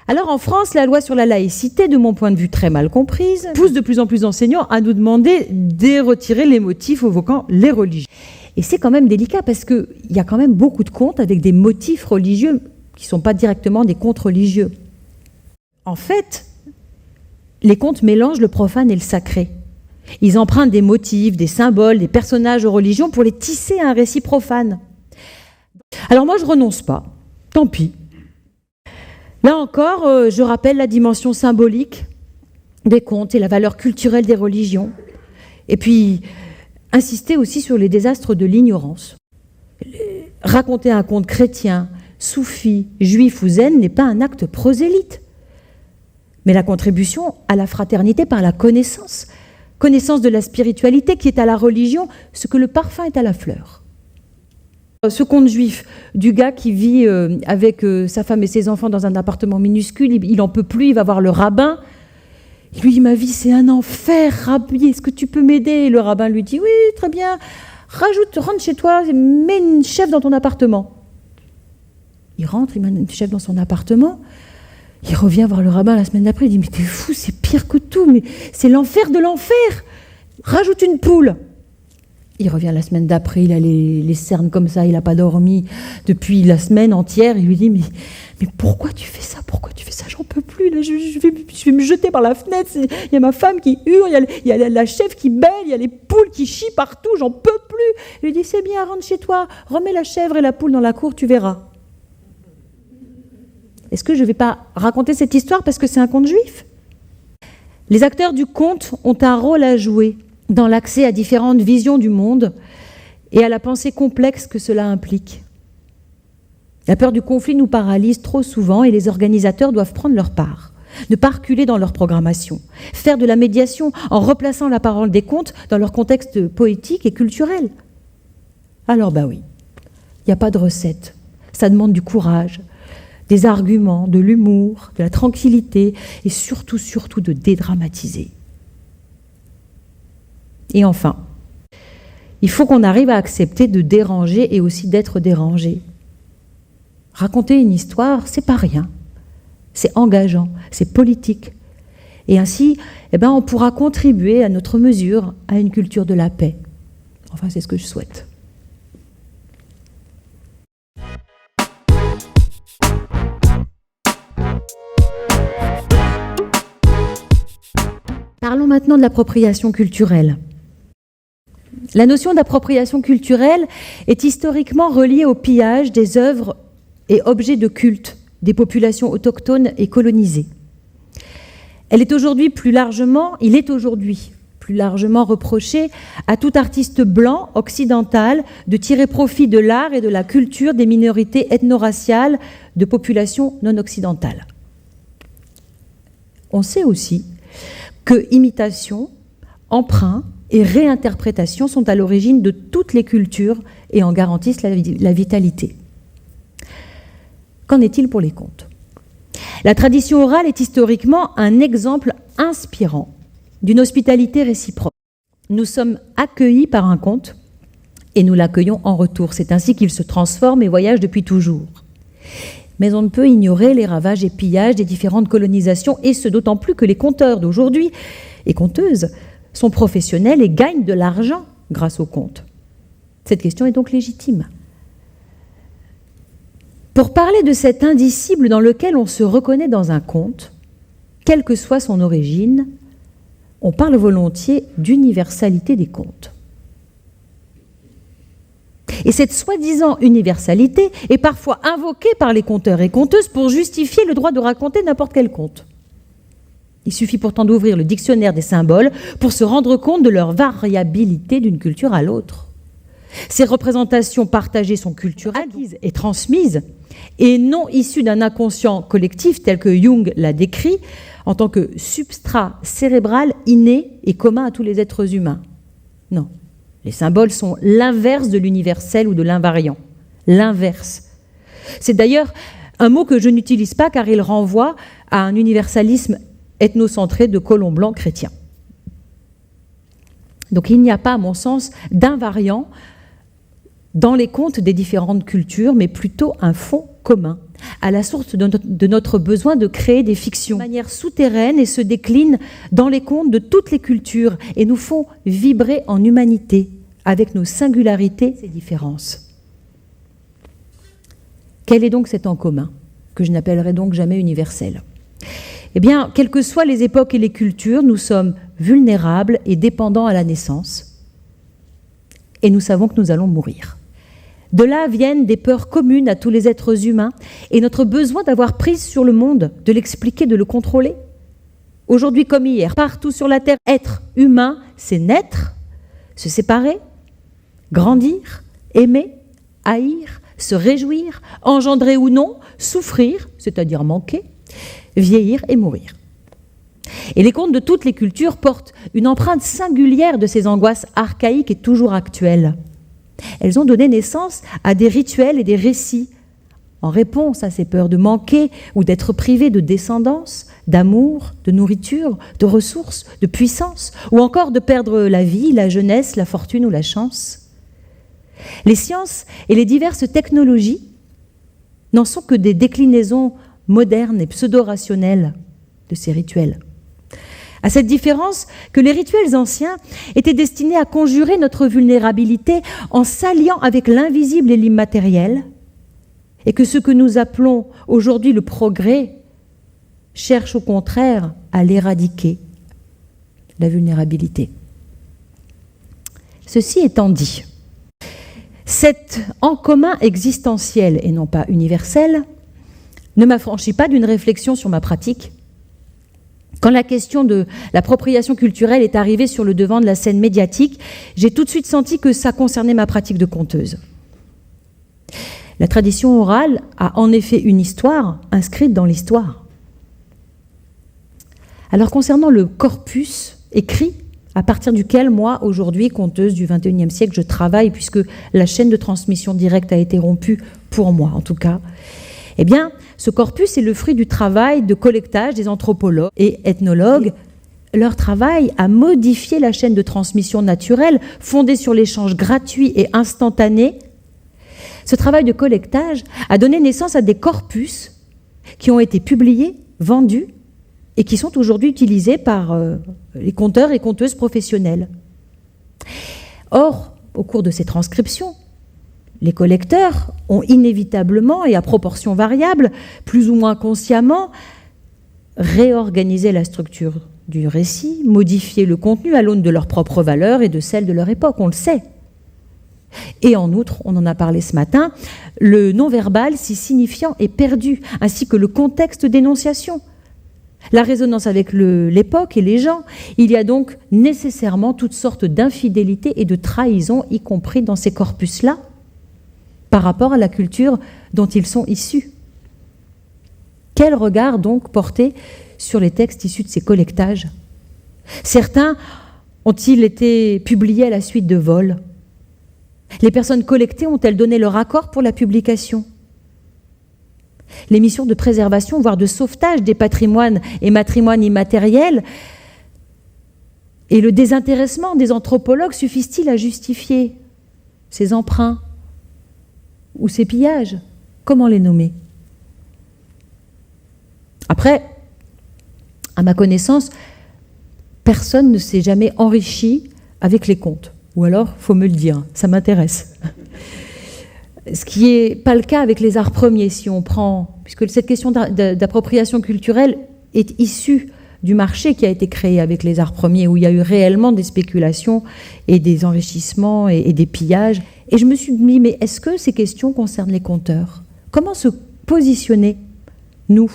Alors en France, la loi sur la laïcité, de mon point de vue très mal comprise, pousse de plus en plus d'enseignants à nous demander de retirer les motifs évoquant les religions. Et c'est quand même délicat parce qu'il y a quand même beaucoup de contes avec des motifs religieux qui ne sont pas directement des contes religieux. En fait, les contes mélangent le profane et le sacré. Ils empruntent des motifs, des symboles, des personnages aux religions pour les tisser à un récit profane. Alors moi, je renonce pas. Tant pis. Là encore, je rappelle la dimension symbolique des contes et la valeur culturelle des religions. Et puis, insister aussi sur les désastres de l'ignorance. Raconter un conte chrétien, soufi, juif ou zen n'est pas un acte prosélyte, mais la contribution à la fraternité par la connaissance de la spiritualité qui est à la religion ce que le parfum est à la fleur. Ce conte juif du gars qui vit avec sa femme et ses enfants dans un appartement minuscule, il n'en peut plus, il va voir le rabbin. Il lui dit « Ma vie, c'est un enfer, rabbi, est-ce que tu peux m'aider ?» Et le rabbin lui dit « Oui, très bien, rentre chez toi, mets une chef dans ton appartement. » Il rentre, il met une chef dans son appartement. Il revient voir le rabbin la semaine d'après, il dit « Mais t'es fou, c'est pire que tout, mais c'est l'enfer de l'enfer. Rajoute une poule. » Il revient la semaine d'après, il a les cernes comme ça, il n'a pas dormi depuis la semaine entière. Il lui dit « Mais pourquoi tu fais ça? Pourquoi tu fais ça? J'en peux plus, là, je vais me jeter par la fenêtre. Il y a ma femme qui hurle, il y a la chef qui bêle, il y a les poules qui chient partout, j'en peux plus. » Il lui dit « C'est bien, rentre chez toi, remets la chèvre et la poule dans la cour, tu verras. » Est-ce que je ne vais pas raconter cette histoire parce que c'est un conte juif? Les acteurs du conte ont un rôle à jouer dans l'accès à différentes visions du monde et à la pensée complexe que cela implique. La peur du conflit nous paralyse trop souvent et les organisateurs doivent prendre leur part, ne pas reculer dans leur programmation, faire de la médiation en replaçant la parole des contes dans leur contexte poétique et culturel. Alors oui, il n'y a pas de recette, ça demande du courage, des arguments, de l'humour, de la tranquillité et surtout de dédramatiser. Et enfin, il faut qu'on arrive à accepter de déranger et aussi d'être dérangé. Raconter une histoire, c'est pas rien. C'est engageant, c'est politique. Et ainsi, on pourra contribuer à notre mesure à une culture de la paix. Enfin, c'est ce que je souhaite. Parlons maintenant de l'appropriation culturelle. La notion d'appropriation culturelle est historiquement reliée au pillage des œuvres et objets de culte des populations autochtones et colonisées. Il est aujourd'hui plus largement reproché à tout artiste blanc occidental de tirer profit de l'art et de la culture des minorités ethno-raciales de populations non occidentales. On sait aussi que imitation, emprunt et réinterprétation sont à l'origine de toutes les cultures et en garantissent la vitalité. Qu'en est-il pour les contes? La tradition orale est historiquement un exemple inspirant d'une hospitalité réciproque. Nous sommes accueillis par un conte et nous l'accueillons en retour. C'est ainsi qu'il se transforme et voyage depuis toujours. Mais on ne peut ignorer les ravages et pillages des différentes colonisations, et ce d'autant plus que les conteurs d'aujourd'hui et conteuses sont professionnels et gagnent de l'argent grâce aux contes. Cette question est donc légitime. Pour parler de cet indicible dans lequel on se reconnaît dans un conte, quelle que soit son origine, on parle volontiers d'universalité des contes. Et cette soi-disant universalité est parfois invoquée par les conteurs et conteuses pour justifier le droit de raconter n'importe quel conte. Il suffit pourtant d'ouvrir le dictionnaire des symboles pour se rendre compte de leur variabilité d'une culture à l'autre. Ces représentations partagées sont culturelles, acquises et transmises, et non issues d'un inconscient collectif tel que Jung l'a décrit, en tant que substrat cérébral inné et commun à tous les êtres humains. Non. Les symboles sont l'inverse de l'universel ou de l'invariant. L'inverse. C'est d'ailleurs un mot que je n'utilise pas car il renvoie à un universalisme ethnocentré de colons blancs chrétiens. Donc il n'y a pas, à mon sens, d'invariant dans les contes des différentes cultures, mais plutôt un fond commun, à la source de notre besoin de créer des fictions de manière souterraine et se déclinent dans les contes de toutes les cultures et nous font vibrer en humanité avec nos singularités et différences. Quel est donc cet en commun, que je n'appellerai donc jamais universel ? Eh bien, quelles que soient les époques et les cultures, nous sommes vulnérables et dépendants à la naissance, et nous savons que nous allons mourir. De là viennent des peurs communes à tous les êtres humains et notre besoin d'avoir prise sur le monde, de l'expliquer, de le contrôler. Aujourd'hui comme hier, partout sur la Terre, être humain, c'est naître, se séparer, grandir, aimer, haïr, se réjouir, engendrer ou non, souffrir, c'est-à-dire manquer, vieillir et mourir. Et les contes de toutes les cultures portent une empreinte singulière de ces angoisses archaïques et toujours actuelles. Elles ont donné naissance à des rituels et des récits en réponse à ces peurs de manquer ou d'être privé de descendance, d'amour, de nourriture, de ressources, de puissance, ou encore de perdre la vie, la jeunesse, la fortune ou la chance. Les sciences et les diverses technologies n'en sont que des déclinaisons modernes et pseudo-rationnelles de ces rituels. À cette différence que les rituels anciens étaient destinés à conjurer notre vulnérabilité en s'alliant avec l'invisible et l'immatériel, et que ce que nous appelons aujourd'hui le progrès cherche au contraire à l'éradiquer, la vulnérabilité. Ceci étant dit, cet en commun existentiel et non pas universel ne m'affranchit pas d'une réflexion sur ma pratique. Quand la question de l'appropriation culturelle est arrivée sur le devant de la scène médiatique, j'ai tout de suite senti que ça concernait ma pratique de conteuse. La tradition orale a en effet une histoire inscrite dans l'histoire. Alors concernant le corpus écrit, à partir duquel moi, aujourd'hui, conteuse du XXIe siècle, je travaille, puisque la chaîne de transmission directe a été rompue, pour moi en tout cas, eh bien, ce corpus est le fruit du travail de collectage des anthropologues et ethnologues. Leur travail a modifié la chaîne de transmission naturelle, fondée sur l'échange gratuit et instantané. Ce travail de collectage a donné naissance à des corpus qui ont été publiés, vendus, et qui sont aujourd'hui utilisés par les conteurs et conteuses professionnels. Or, au cours de ces transcriptions, les collecteurs ont inévitablement et à proportion variable, plus ou moins consciemment, réorganisé la structure du récit, modifié le contenu à l'aune de leurs propres valeurs et de celles de leur époque, on le sait. Et en outre, on en a parlé ce matin, le non-verbal si signifiant est perdu, ainsi que le contexte d'énonciation. La résonance avec l'époque et les gens, il y a donc nécessairement toutes sortes d'infidélités et de trahisons, y compris dans ces corpus-là, par rapport à la culture dont ils sont issus. Quel regard donc porter sur les textes issus de ces collectages ? Certains ont-ils été publiés à la suite de vols ? Les personnes collectées ont-elles donné leur accord pour la publication ? Les missions de préservation, voire de sauvetage des patrimoines et matrimoines immatériels et le désintéressement des anthropologues suffisent-ils à justifier ces emprunts ou ces pillages? Comment les nommer? Après, à ma connaissance, personne ne s'est jamais enrichi avec les contes. Ou alors, il faut me le dire, ça m'intéresse. Ce qui n'est pas le cas avec les arts premiers, si on prend, puisque cette question d'appropriation culturelle est issue du marché qui a été créé avec les arts premiers, où il y a eu réellement des spéculations et des enrichissements et des pillages. Et je me suis dit, mais est-ce que ces questions concernent les conteurs? Comment se positionner, nous,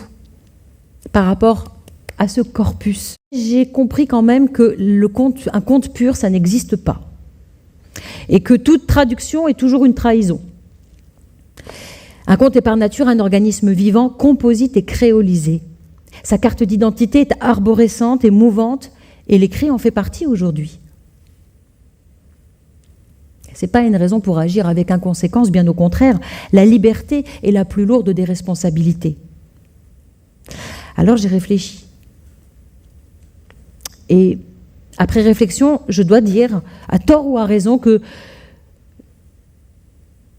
par rapport à ce corpus? J'ai compris quand même que un conte pur, ça n'existe pas. et que toute traduction est toujours une trahison. Un conte est par nature un organisme vivant, composite et créolisé. Sa carte d'identité est arborescente et mouvante, et l'écrit en fait partie aujourd'hui. Ce n'est pas une raison pour agir avec inconséquence, bien au contraire. La liberté est la plus lourde des responsabilités. Alors j'ai réfléchi. Et après réflexion, je dois dire, à tort ou à raison, que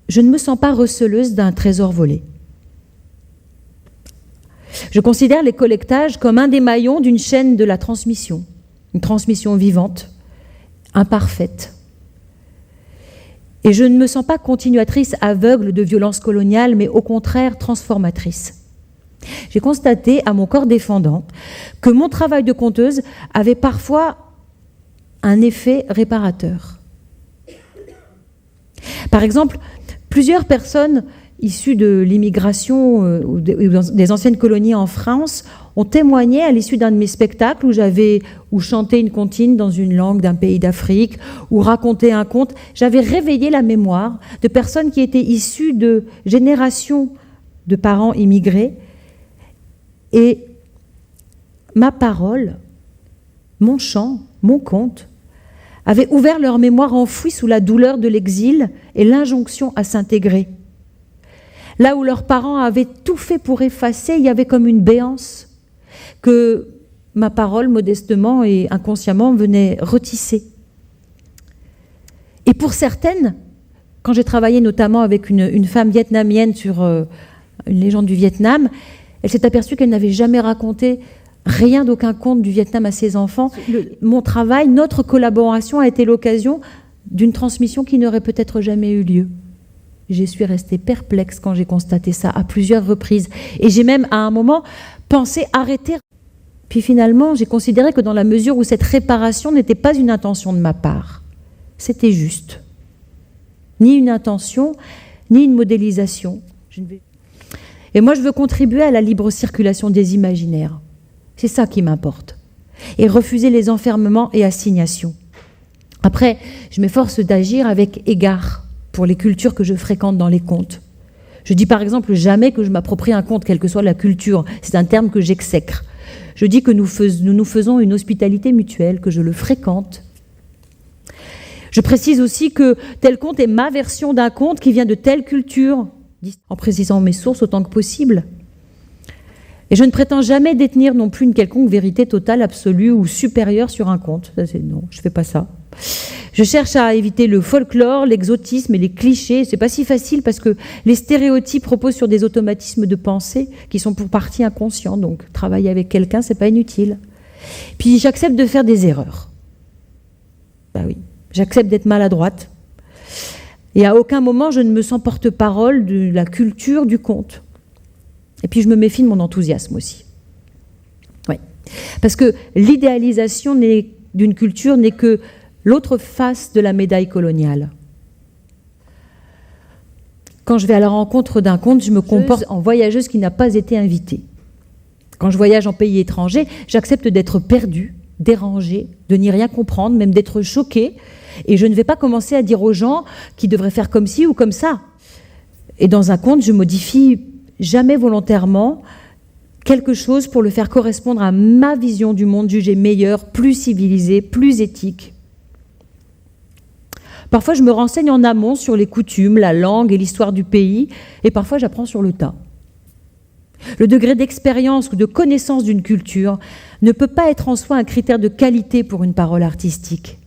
je ne me sens pas receleuse d'un trésor volé. Je considère les collectages comme un des maillons d'une chaîne de la transmission, une transmission vivante, imparfaite. Et je ne me sens pas continuatrice aveugle de violences coloniales, mais au contraire transformatrice. J'ai constaté, à mon corps défendant, que mon travail de conteuse avait parfois un effet réparateur. Par exemple, plusieurs personnes issues de l'immigration ou des anciennes colonies en France ont témoigné à l'issue d'un de mes spectacles où chanter une comptine dans une langue d'un pays d'Afrique ou raconter un conte. J'avais réveillé la mémoire de personnes qui étaient issues de générations de parents immigrés, et ma parole, mon chant, mon conte avaient ouvert leur mémoire enfouie sous la douleur de l'exil et l'injonction à s'intégrer. Là où leurs parents avaient tout fait pour effacer, il y avait comme une béance que ma parole, modestement et inconsciemment, venait retisser. Et pour certaines, quand j'ai travaillé notamment avec une femme vietnamienne sur une légende du Vietnam, elle s'est aperçue qu'elle n'avait jamais raconté rien d'aucun conte du Vietnam à ses enfants. Mon travail, notre collaboration a été l'occasion d'une transmission qui n'aurait peut-être jamais eu lieu. Je suis restée perplexe quand j'ai constaté ça à plusieurs reprises. Et j'ai même, à un moment, pensé arrêter. Puis finalement, j'ai considéré que dans la mesure où cette réparation n'était pas une intention de ma part, c'était juste. Ni une intention, ni une modélisation. Et moi, je veux contribuer à la libre circulation des imaginaires. C'est ça qui m'importe. Et refuser les enfermements et assignations. Après, je m'efforce d'agir avec égard pour les cultures que je fréquente dans les contes. Je dis par exemple jamais que je m'approprie un conte, quelle que soit la culture. C'est un terme que j'exècre. Je dis que nous nous faisons une hospitalité mutuelle, que je le fréquente. Je précise aussi que tel conte est ma version d'un conte qui vient de telle culture, en précisant mes sources autant que possible. Et je ne prétends jamais détenir non plus une quelconque vérité totale, absolue ou supérieure sur un conte. Non, je ne fais pas ça. Je cherche à éviter le folklore, l'exotisme et les clichés. C'est pas si facile parce que les stéréotypes reposent sur des automatismes de pensée qui sont pour partie inconscients. Donc travailler avec quelqu'un, c'est pas inutile. Puis j'accepte de faire des erreurs. Ben oui, j'accepte d'être maladroite. Et à aucun moment je ne me sens porte-parole de la culture du conte. Et puis je me méfie de mon enthousiasme aussi. Oui. Parce que l'idéalisation d'une culture n'est que l'autre face de la médaille coloniale. Quand je vais à la rencontre d'un conte, je me comporte en voyageuse qui n'a pas été invitée. Quand je voyage en pays étranger, j'accepte d'être perdue, dérangée, de n'y rien comprendre, même d'être choquée. Et je ne vais pas commencer à dire aux gens qu'ils devraient faire comme ci ou comme ça. Et dans un conte, je modifie jamais volontairement quelque chose pour le faire correspondre à ma vision du monde jugée meilleure, plus civilisée, plus éthique. Parfois, je me renseigne en amont sur les coutumes, la langue et l'histoire du pays, et parfois, j'apprends sur le tas. Le degré d'expérience ou de connaissance d'une culture ne peut pas être en soi un critère de qualité pour une parole artistique.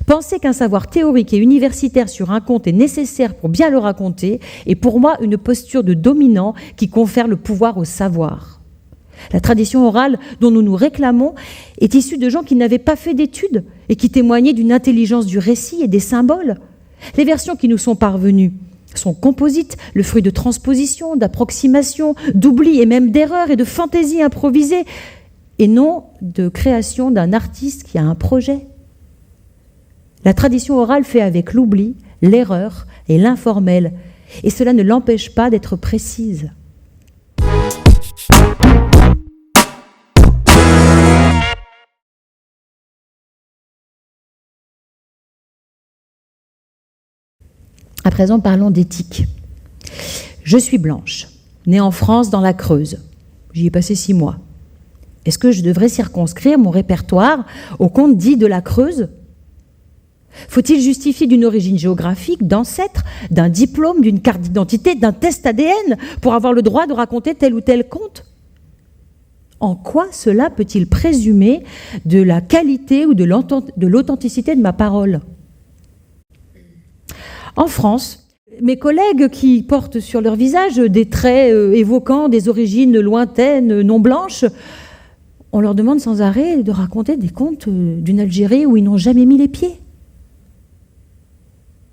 Penser qu'un savoir théorique et universitaire sur un conte est nécessaire pour bien le raconter est pour moi une posture de dominant qui confère le pouvoir au savoir. La tradition orale dont nous nous réclamons est issue de gens qui n'avaient pas fait d'études et qui témoignaient d'une intelligence du récit et des symboles. Les versions qui nous sont parvenues sont composites, le fruit de transposition, d'approximation, d'oubli et même d'erreurs et de fantaisie improvisée, et non de création d'un artiste qui a un projet. La tradition orale fait avec l'oubli, l'erreur et l'informel, et cela ne l'empêche pas d'être précise. À présent, parlons d'éthique. Je suis blanche, née en France dans la Creuse. J'y ai passé 6 mois. Est-ce que je devrais circonscrire mon répertoire au conte dit de la Creuse ? Faut-il justifier d'une origine géographique, d'ancêtre, d'un diplôme, d'une carte d'identité, d'un test ADN pour avoir le droit de raconter tel ou tel conte ? En quoi cela peut-il présumer de la qualité ou de l'authenticité de ma parole ? En France, mes collègues qui portent sur leur visage des traits évoquant des origines lointaines, non blanches, on leur demande sans arrêt de raconter des contes d'une Algérie où ils n'ont jamais mis les pieds.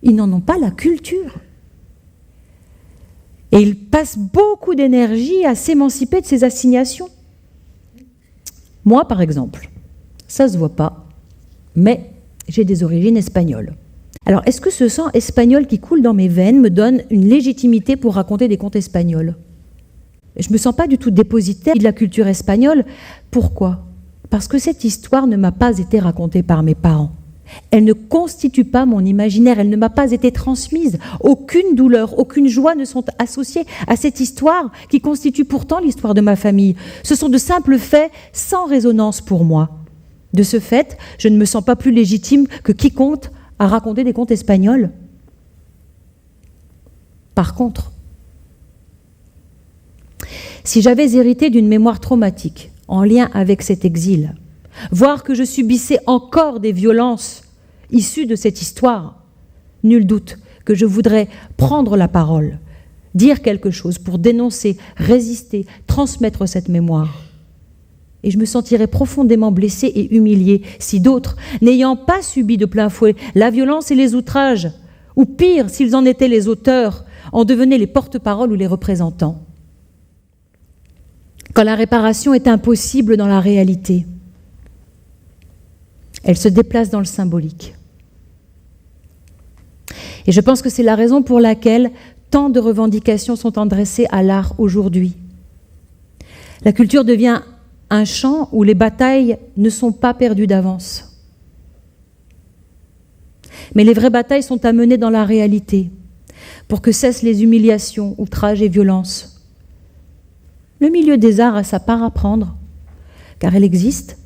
Ils n'en ont pas la culture. Et ils passent beaucoup d'énergie à s'émanciper de ces assignations. Moi, par exemple, ça ne se voit pas, mais j'ai des origines espagnoles. Alors, est-ce que ce sang espagnol qui coule dans mes veines me donne une légitimité pour raconter des contes espagnols ? Je ne me sens pas du tout dépositaire de la culture espagnole. Pourquoi ? Parce que cette histoire ne m'a pas été racontée par mes parents. Elle ne constitue pas mon imaginaire, elle ne m'a pas été transmise. Aucune douleur, aucune joie ne sont associées à cette histoire qui constitue pourtant l'histoire de ma famille. Ce sont de simples faits sans résonance pour moi. De ce fait, je ne me sens pas plus légitime que quiconque à raconter des contes espagnols. Par contre, si j'avais hérité d'une mémoire traumatique en lien avec cet exil, voire que je subissais encore des violences issues de cette histoire, nul doute que je voudrais prendre la parole, dire quelque chose pour dénoncer, résister, transmettre cette mémoire. Et je me sentirais profondément blessée et humiliée si d'autres, n'ayant pas subi de plein fouet la violence et les outrages, ou pire, s'ils en étaient les auteurs, en devenaient les porte-paroles ou les représentants. Quand la réparation est impossible dans la réalité, elle se déplace dans le symbolique. Et je pense que c'est la raison pour laquelle tant de revendications sont adressées à l'art aujourd'hui. La culture devient un champ où les batailles ne sont pas perdues d'avance. Mais les vraies batailles sont à mener dans la réalité pour que cessent les humiliations, outrages et violences. Le milieu des arts a sa part à prendre, car elle existe.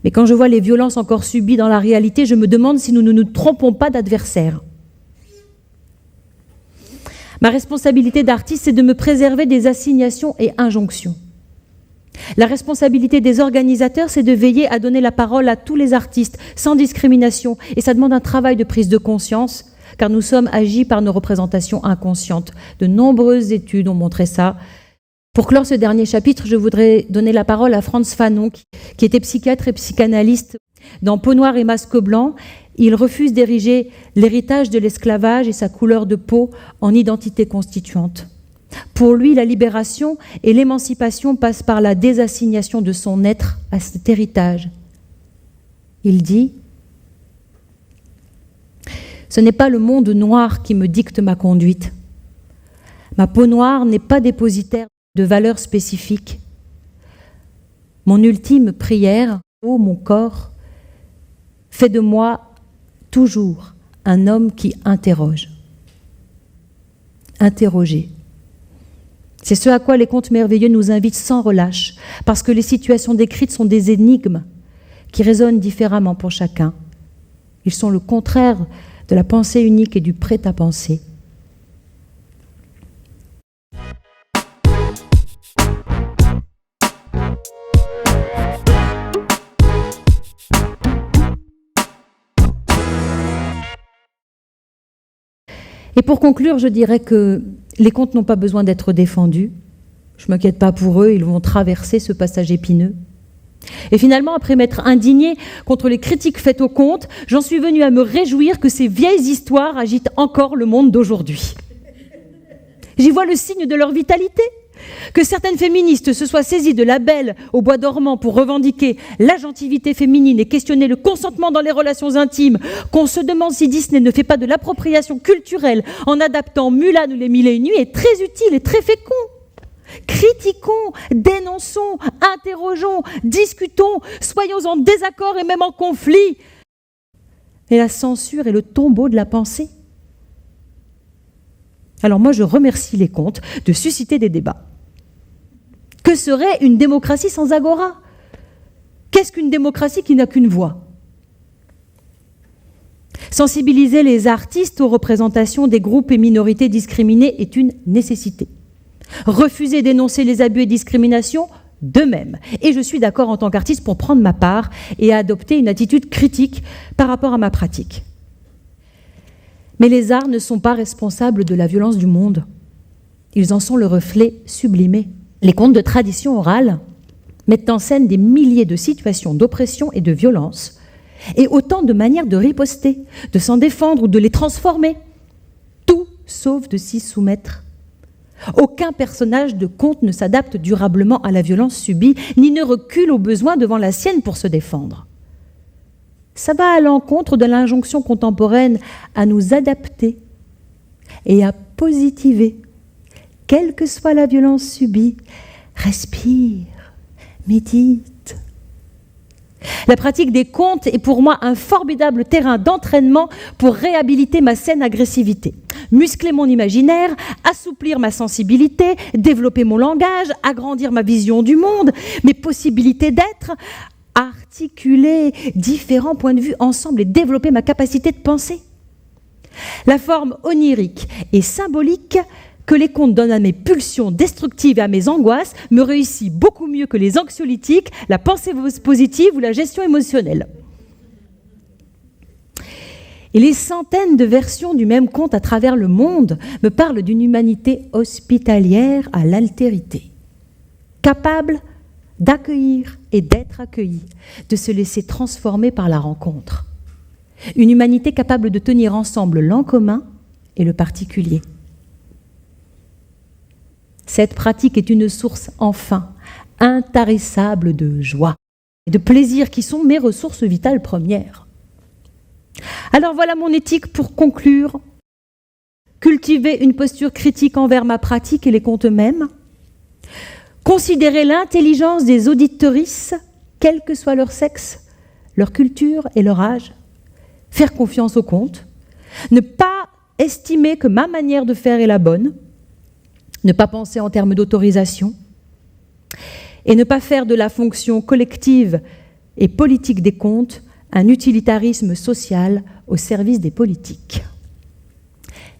Mais quand je vois les violences encore subies dans la réalité, je me demande si nous ne nous trompons pas d'adversaire. Ma responsabilité d'artiste, c'est de me préserver des assignations et injonctions. La responsabilité des organisateurs, c'est de veiller à donner la parole à tous les artistes, sans discrimination. Et ça demande un travail de prise de conscience, car nous sommes agis par nos représentations inconscientes. De nombreuses études ont montré ça. Pour clore ce dernier chapitre, je voudrais donner la parole à Frantz Fanon, qui était psychiatre et psychanalyste. Dans Peau noire et masque blanc, il refuse d'ériger l'héritage de l'esclavage et sa couleur de peau en identité constituante. Pour lui, la libération et l'émancipation passent par la désassignation de son être à cet héritage. Il dit « Ce n'est pas le monde noir qui me dicte ma conduite. Ma peau noire n'est pas dépositaire de valeurs spécifiques. Mon ultime prière, ô mon corps, fait de moi toujours un homme qui interroge. » Interroger. C'est ce à quoi les contes merveilleux nous invitent sans relâche, parce que les situations décrites sont des énigmes qui résonnent différemment pour chacun. Ils sont le contraire de la pensée unique et du prêt-à-penser. Et pour conclure, je dirais que les contes n'ont pas besoin d'être défendus. Je ne m'inquiète pas pour eux, ils vont traverser ce passage épineux. Et finalement, après m'être indignée contre les critiques faites aux contes, j'en suis venue à me réjouir que ces vieilles histoires agitent encore le monde d'aujourd'hui. J'y vois le signe de leur vitalité. Que certaines féministes se soient saisies de La Belle au bois dormant pour revendiquer l'agentivité féminine et questionner le consentement dans les relations intimes, qu'on se demande si Disney ne fait pas de l'appropriation culturelle en adaptant Mulan ou Les Mille et Une Nuits est très utile et très fécond. Critiquons, dénonçons, interrogeons, discutons, soyons en désaccord et même en conflit. Et la censure est le tombeau de la pensée. Alors moi, je remercie les contes de susciter des débats. Que serait une démocratie sans agora? Qu'est-ce qu'une démocratie qui n'a qu'une voix? Sensibiliser les artistes aux représentations des groupes et minorités discriminés est une nécessité. Refuser d'énoncer les abus et discriminations, de même. Et je suis d'accord en tant qu'artiste pour prendre ma part et adopter une attitude critique par rapport à ma pratique. Mais les arts ne sont pas responsables de la violence du monde. Ils en sont le reflet sublimé. Les contes de tradition orale mettent en scène des milliers de situations d'oppression et de violence, et autant de manières de riposter, de s'en défendre ou de les transformer. Tout sauf de s'y soumettre. Aucun personnage de conte ne s'adapte durablement à la violence subie, ni ne recule au besoin devant la sienne pour se défendre. Ça va à l'encontre de l'injonction contemporaine à nous adapter et à positiver. Quelle que soit la violence subie, respire, médite. La pratique des contes est pour moi un formidable terrain d'entraînement pour réhabiliter ma saine agressivité, muscler mon imaginaire, assouplir ma sensibilité, développer mon langage, agrandir ma vision du monde, mes possibilités d'être, articuler différents points de vue ensemble et développer ma capacité de penser. La forme onirique et symbolique que les contes donnent à mes pulsions destructives et à mes angoisses me réussit beaucoup mieux que les anxiolytiques, la pensée positive ou la gestion émotionnelle. Et les centaines de versions du même conte à travers le monde me parlent d'une humanité hospitalière à l'altérité, capable d'accueillir et d'être accueillie, de se laisser transformer par la rencontre. Une humanité capable de tenir ensemble l'en commun et le particulier. Cette pratique est une source enfin intarissable de joie et de plaisir qui sont mes ressources vitales premières. Alors voilà mon éthique pour conclure. Cultiver une posture critique envers ma pratique et les contes eux-mêmes. Considérer l'intelligence des auditrices, quel que soit leur sexe, leur culture et leur âge. Faire confiance aux contes. Ne pas estimer que ma manière de faire est la bonne. Ne pas penser en termes d'autorisation et ne pas faire de la fonction collective et politique des contes un utilitarisme social au service des politiques.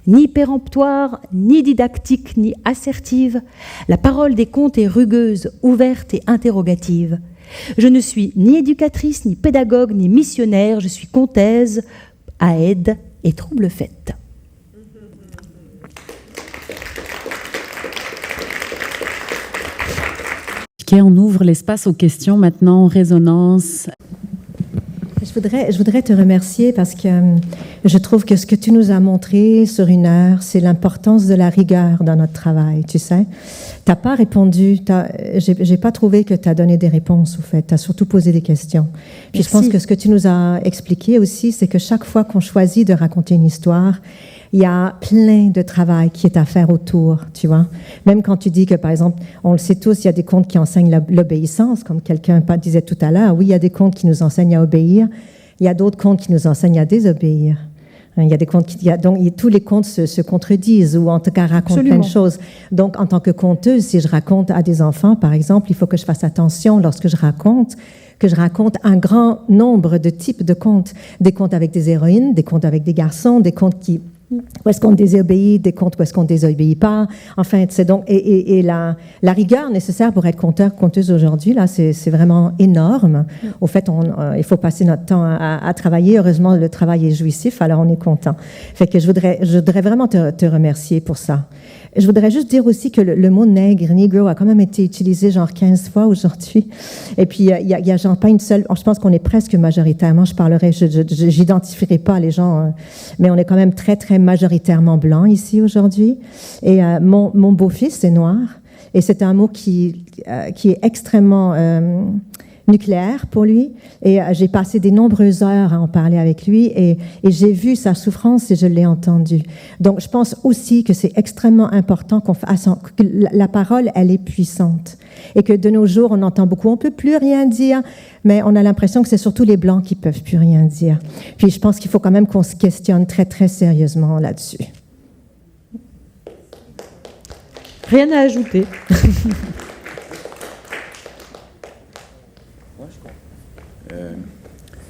Ni péremptoire, ni didactique, ni assertive, la parole des contes est rugueuse, ouverte et interrogative. Je ne suis ni éducatrice, ni pédagogue, ni missionnaire, je suis contaise, à aide et trouble-faite. On ouvre l'espace aux questions maintenant, en résonance. Je voudrais te remercier parce que je trouve que ce que tu nous as montré sur 1 heure, c'est l'importance de la rigueur dans notre travail, tu sais. Tu n'as pas répondu, j'ai pas trouvé que tu as donné des réponses, au fait. Tu as surtout posé des questions. Puis Merci. Je pense que ce que tu nous as expliqué aussi, c'est que chaque fois qu'on choisit de raconter une histoire, il y a plein de travail qui est à faire autour, tu vois. Même quand tu dis que, par exemple, on le sait tous, il y a des contes qui enseignent l'obéissance, comme quelqu'un disait tout à l'heure. Oui, il y a des contes qui nous enseignent à obéir. Il y a d'autres contes qui nous enseignent à désobéir. Il y a des contes donc tous les contes se contredisent ou en tout cas racontent Absolument. plein de choses. Donc, en tant que conteuse, si je raconte à des enfants, par exemple, il faut que je fasse attention lorsque je raconte un grand nombre de types de contes. Des contes avec des héroïnes, des contes avec des garçons, des contes où est-ce qu'on désobéit, des contes où est-ce qu'on désobéit pas. Enfin, c'est donc et la rigueur nécessaire pour être conteur, conteuse aujourd'hui, là, c'est vraiment énorme. Au fait, il faut passer notre temps à travailler. Heureusement, le travail est jouissif, alors on est content. Fait que je voudrais vraiment te remercier pour ça. Je voudrais juste dire aussi que le mot negro a quand même été utilisé genre 15 fois aujourd'hui. Et puis, il y a genre pas une seule, je pense qu'on est presque majoritairement, j'identifierai pas les gens, mais on est quand même très, très majoritairement blanc ici aujourd'hui. Et mon beau-fils est noir. Et c'est un mot qui est extrêmement nucléaire pour lui. Et j'ai passé de nombreuses heures à en parler avec lui et j'ai vu sa souffrance et je l'ai entendu. Donc, je pense aussi que c'est extrêmement important que la parole, elle est puissante. Et que de nos jours, on entend beaucoup, on peut plus rien dire, mais on a l'impression que c'est surtout les Blancs qui peuvent plus rien dire. Puis, je pense qu'il faut quand même qu'on se questionne très, très sérieusement là-dessus. Rien à ajouter.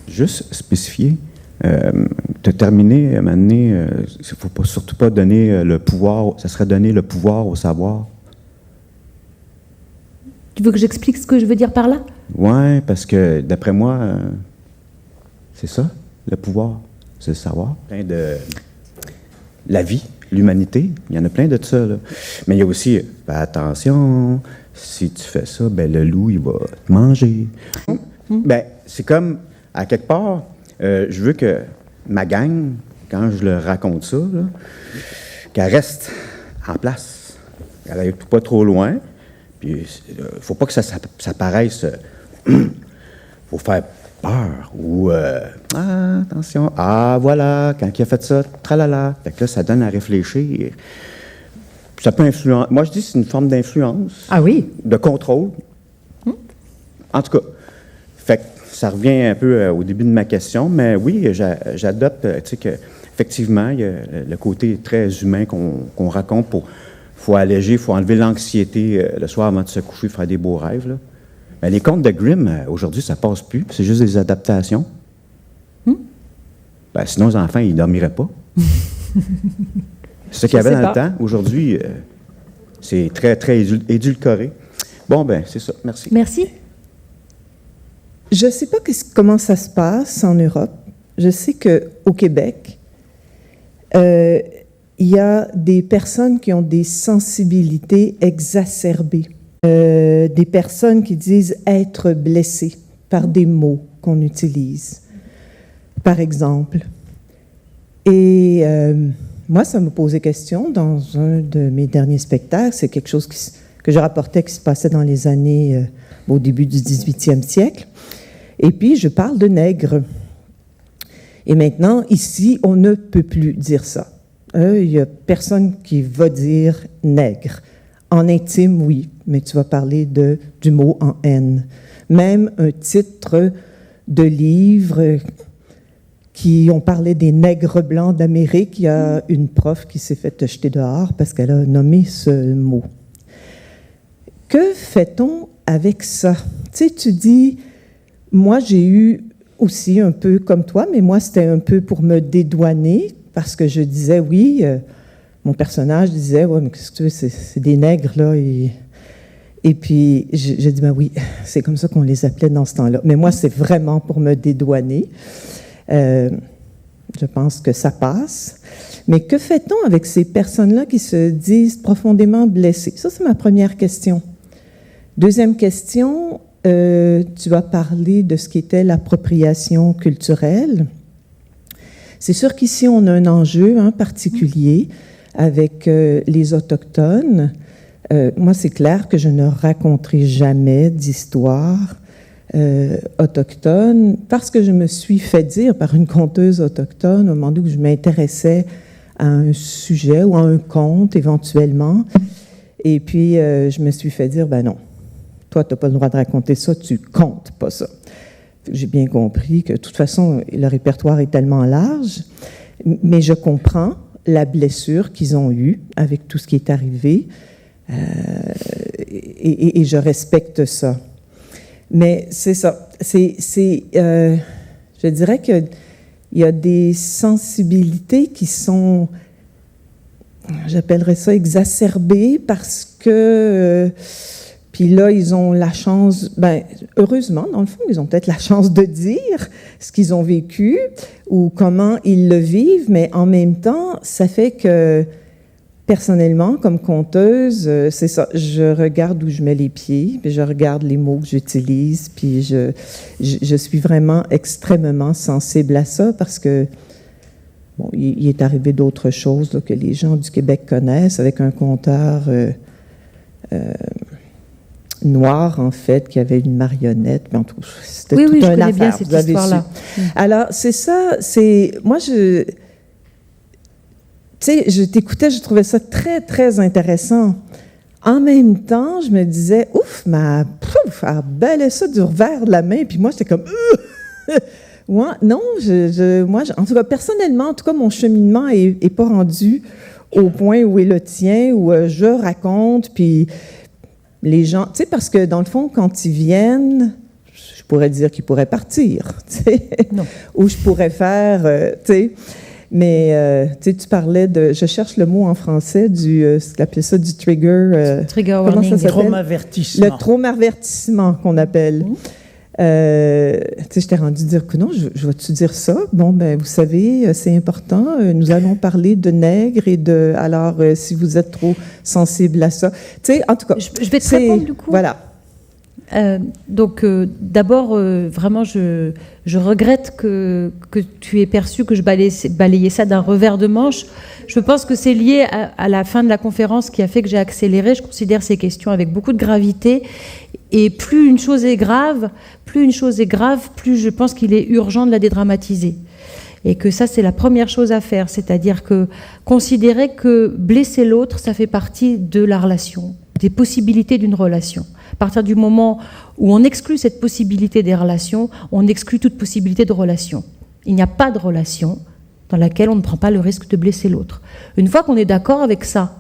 Juste spécifier, tu as terminé, à un moment donné, il ne faut surtout pas donner le pouvoir, ça serait donner le pouvoir au savoir. Tu veux que j'explique ce que je veux dire par là? Oui, parce que d'après moi, c'est ça, le pouvoir, c'est le savoir. Plein de la vie, l'humanité, il y en a plein de ça, là. Mais il y a aussi, ben, attention, si tu fais ça, ben, le loup, il va te manger. Ben, c'est comme, à quelque part, je veux que ma gang, quand je leur raconte ça, là, qu'elle reste en place. Elle n'aille pas trop loin. Puis, faut pas que ça paraisse. Faut faire peur. Ou, attention, voilà, quand il a fait ça, tralala. Fait que là, ça donne à réfléchir. Ça peut influencer. Moi, je dis que c'est une forme d'influence. Ah oui? De contrôle. En tout cas, fait que ça revient un peu au début de ma question, mais oui, j'adopte, tu sais, qu'effectivement, il y a le côté très humain qu'on raconte pour. Il faut alléger, il faut enlever l'anxiété le soir avant de se coucher, faire des beaux rêves, là. Mais les contes de Grimm, aujourd'hui, ça passe plus. C'est juste des adaptations. Ben, sinon, les enfants, ils ne dormiraient pas. C'est ce qu'il y avait dans le temps. Aujourd'hui, c'est très, très édulcoré. Bon, ben, c'est ça. Merci. Merci. Je ne sais pas comment ça se passe en Europe. Je sais qu'au Québec, il y a des personnes qui ont des sensibilités exacerbées, des personnes qui disent être blessées par des mots qu'on utilise, par exemple. Et moi, ça me posait question dans un de mes derniers spectacles. C'est quelque chose que je rapportais qui se passait dans les années, au début du 18e siècle. Et puis, je parle de nègre. Et maintenant, ici, on ne peut plus dire ça. Il n'y a personne qui va dire nègre. En intime, oui, mais tu vas parler du mot en haine. Même un titre de livre qui on parlait des nègres blancs d'Amérique, il y a une prof qui s'est fait jeter dehors parce qu'elle a nommé ce mot. Que fait-on avec ça? Tu sais, tu dis, moi j'ai eu aussi un peu comme toi, mais moi c'était un peu pour me dédouaner, parce que je disais, oui, mon personnage disait, ouais, mais qu'est-ce que tu veux, c'est des nègres, là. Et puis, j'ai dit, ben oui, c'est comme ça qu'on les appelait dans ce temps-là. Mais moi, c'est vraiment pour me dédouaner. Je pense que ça passe. Mais que fait-on avec ces personnes-là qui se disent profondément blessées? Ça, c'est ma première question. Deuxième question, tu as parlé de ce qui était l'appropriation culturelle. C'est sûr qu'ici, on a un enjeu particulier avec les Autochtones. Moi, c'est clair que je ne raconterai jamais d'histoire autochtone parce que je me suis fait dire par une conteuse autochtone au moment où je m'intéressais à un sujet ou à un conte éventuellement. Et puis, je me suis fait dire, ben non, toi, tu n'as pas le droit de raconter ça, tu comptes pas ça. J'ai bien compris que, de toute façon, le répertoire est tellement large, mais je comprends la blessure qu'ils ont eue avec tout ce qui est arrivé, et je respecte ça. Mais c'est ça. Je dirais qu'il y a des sensibilités qui sont, j'appellerais ça exacerbées, parce que... Puis là, ils ont la chance, heureusement, dans le fond, ils ont peut-être la chance de dire ce qu'ils ont vécu ou comment ils le vivent, mais en même temps, ça fait que, personnellement, comme conteuse, c'est ça, je regarde où je mets les pieds, puis je regarde les mots que j'utilise, puis je suis vraiment extrêmement sensible à ça parce que, bon, il est arrivé d'autres choses là, que les gens du Québec connaissent avec un conteur... noir, en fait, qui avait une marionnette. Mais en tout cas, c'était oui, tout je un connais affaire. bien cette histoire-là. Alors, c'est ça, moi, tu sais, je t'écoutais, je trouvais ça très, très intéressant. En même temps, je me disais, ouf, elle bêlait ça du revers de la main, puis moi, j'étais comme, ouais, non, moi, en tout cas, personnellement, en tout cas, mon cheminement est pas rendu au point où est le tien, où je raconte, puis les gens, tu sais, parce que dans le fond, quand ils viennent, je pourrais dire qu'ils pourraient partir, tu sais, ou je pourrais faire, tu sais, mais tu sais, tu parlais de, je cherche le mot en français, appelle ça du trigger. Trigger comment warning. ça s'appelle? Traumavertissement. Le traumavertissement qu'on appelle. Tu sais, je t'ai rendu dire que non, je vais-tu dire ça? Bon, ben, vous savez, c'est important. Nous allons parler de nègres et de. Alors, si vous êtes trop sensible à ça. Tu sais, en tout cas. Je vais te répondre du coup. Voilà. Donc, d'abord, vraiment, je regrette que tu aies perçu que je balayais ça d'un revers de manche. Je pense que c'est lié à la fin de la conférence qui a fait que j'ai accéléré. Je considère ces questions avec beaucoup de gravité. Et plus une chose est grave, plus je pense qu'il est urgent de la dédramatiser. Et que ça, c'est la première chose à faire. C'est-à-dire que considérer que blesser l'autre, ça fait partie de la relation, des possibilités d'une relation. À partir du moment où on exclut cette possibilité des relations, on exclut toute possibilité de relation. Il n'y a pas de relation dans laquelle on ne prend pas le risque de blesser l'autre. Une fois qu'on est d'accord avec ça,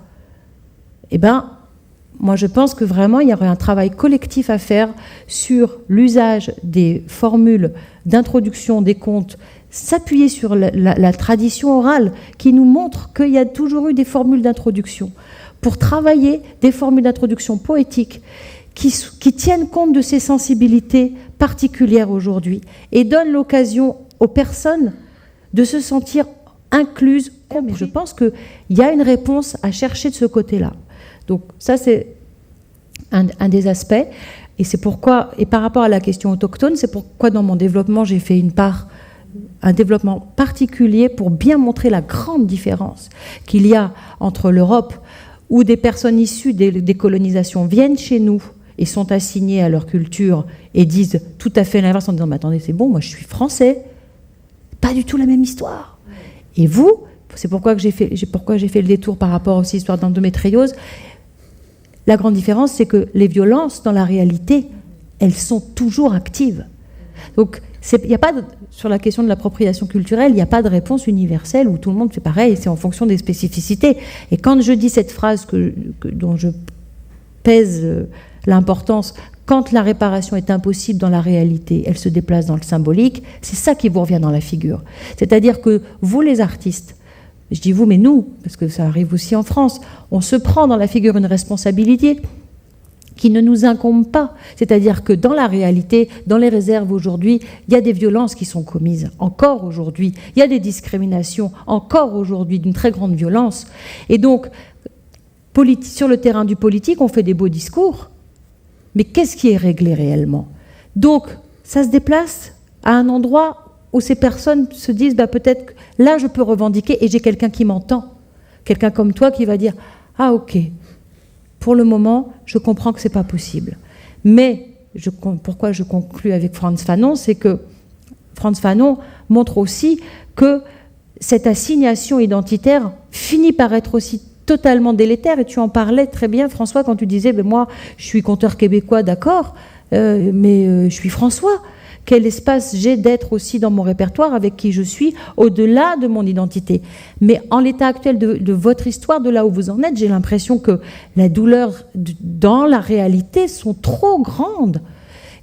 eh ben, moi je pense que vraiment il y aurait un travail collectif à faire sur l'usage des formules d'introduction des contes, s'appuyer sur la tradition orale qui nous montre qu'il y a toujours eu des formules d'introduction, pour travailler des formules d'introduction poétiques qui tiennent compte de ces sensibilités particulières aujourd'hui et donnent l'occasion aux personnes de se sentir incluses. Je pense qu'il y a une réponse à chercher de ce côté-là. Donc ça, c'est un des aspects. Et c'est pourquoi, et par rapport à la question autochtone, c'est pourquoi dans mon développement, j'ai fait un développement particulier pour bien montrer la grande différence qu'il y a entre l'Europe, où des personnes issues des colonisations viennent chez nous et sont assignées à leur culture et disent tout à fait l'inverse en disant « Mais attendez, c'est bon, moi je suis français. » Pas du tout la même histoire. Et vous, c'est pourquoi j'ai fait le détour par rapport aussi à l'histoire d'endométriose. La grande différence, c'est que les violences, dans la réalité, elles sont toujours actives. Donc, y a pas sur la question de l'appropriation culturelle, il n'y a pas de réponse universelle où tout le monde fait pareil, c'est en fonction des spécificités. Et quand je dis cette phrase dont je pèse l'importance, quand la réparation est impossible dans la réalité, elle se déplace dans le symbolique, c'est ça qui vous revient dans la figure. C'est-à-dire que vous, les artistes, je dis vous, mais nous, parce que ça arrive aussi en France, on se prend dans la figure une responsabilité qui ne nous incombe pas. C'est-à-dire que dans la réalité, dans les réserves aujourd'hui, il y a des violences qui sont commises, encore aujourd'hui. Il y a des discriminations, encore aujourd'hui, d'une très grande violence. Et donc, sur le terrain du politique, on fait des beaux discours, mais qu'est-ce qui est réglé réellement? Donc, ça se déplace à un endroit où ces personnes se disent peut-être que là, je peux revendiquer et j'ai quelqu'un qui m'entend. Quelqu'un comme toi qui va dire « Ah, ok, pour le moment, je comprends que ce n'est pas possible. » Mais pourquoi je conclus avec Frantz Fanon, c'est que Frantz Fanon montre aussi que cette assignation identitaire finit par être aussi totalement délétère. Et tu en parlais très bien, François, quand tu disais moi, je suis conteur québécois, d'accord, mais je suis François. Quel espace j'ai d'être aussi dans mon répertoire avec qui je suis, au-delà de mon identité. Mais en l'état actuel de votre histoire, de là où vous en êtes, j'ai l'impression que la douleur dans la réalité sont trop grandes.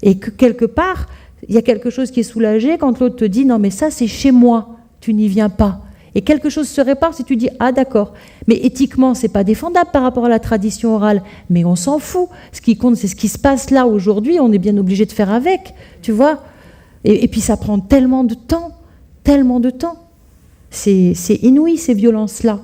Et que quelque part, il y a quelque chose qui est soulagé quand l'autre te dit « Non, mais ça, c'est chez moi, tu n'y viens pas ». Et quelque chose se répare si tu dis « Ah, d'accord ». Mais éthiquement, c'est pas défendable par rapport à la tradition orale. Mais on s'en fout. Ce qui compte, c'est ce qui se passe là aujourd'hui. On est bien obligé de faire avec, tu vois. Et puis ça prend tellement de temps, tellement de temps. C'est inouï, ces violences-là.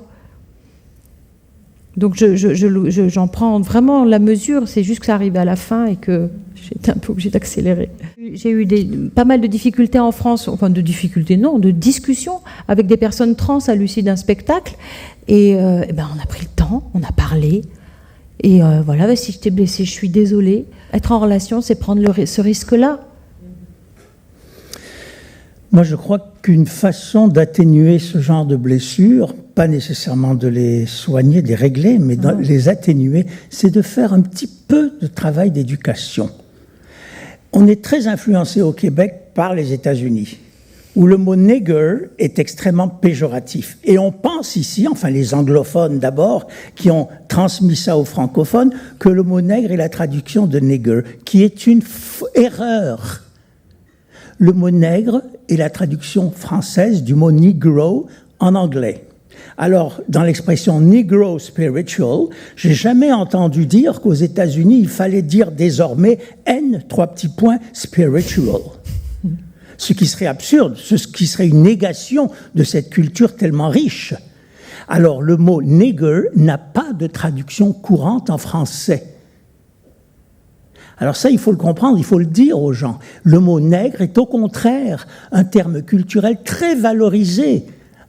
Donc j'en prends vraiment la mesure, c'est juste que ça arrive à la fin et que j'étais un peu obligée d'accélérer. J'ai eu pas mal de difficultés en France, enfin de difficultés non, de discussions avec des personnes trans à l'issue d'un spectacle. Et on a pris le temps, on a parlé. Et voilà, si je t'ai blessée, je suis désolée. Être en relation, c'est prendre ce risque-là. Moi, je crois qu'une façon d'atténuer ce genre de blessures, pas nécessairement de les soigner, de les régler, mais de les atténuer, c'est de faire un petit peu de travail d'éducation. On est très influencé au Québec par les États-Unis. où le mot nigger est extrêmement péjoratif. Et on pense ici, enfin les anglophones d'abord, qui ont transmis ça aux francophones, que le mot nègre est la traduction de nigger, qui est une erreur. Le mot nègre est la traduction française du mot negro en anglais. Alors, dans l'expression negro spiritual, j'ai jamais entendu dire qu'aux États-Unis, il fallait dire désormais N, spiritual. Ce qui serait absurde, ce qui serait une négation de cette culture tellement riche. Alors, le mot nigger n'a pas de traduction courante en français. Alors ça, il faut le comprendre, il faut le dire aux gens. Le mot nègre est au contraire un terme culturel très valorisé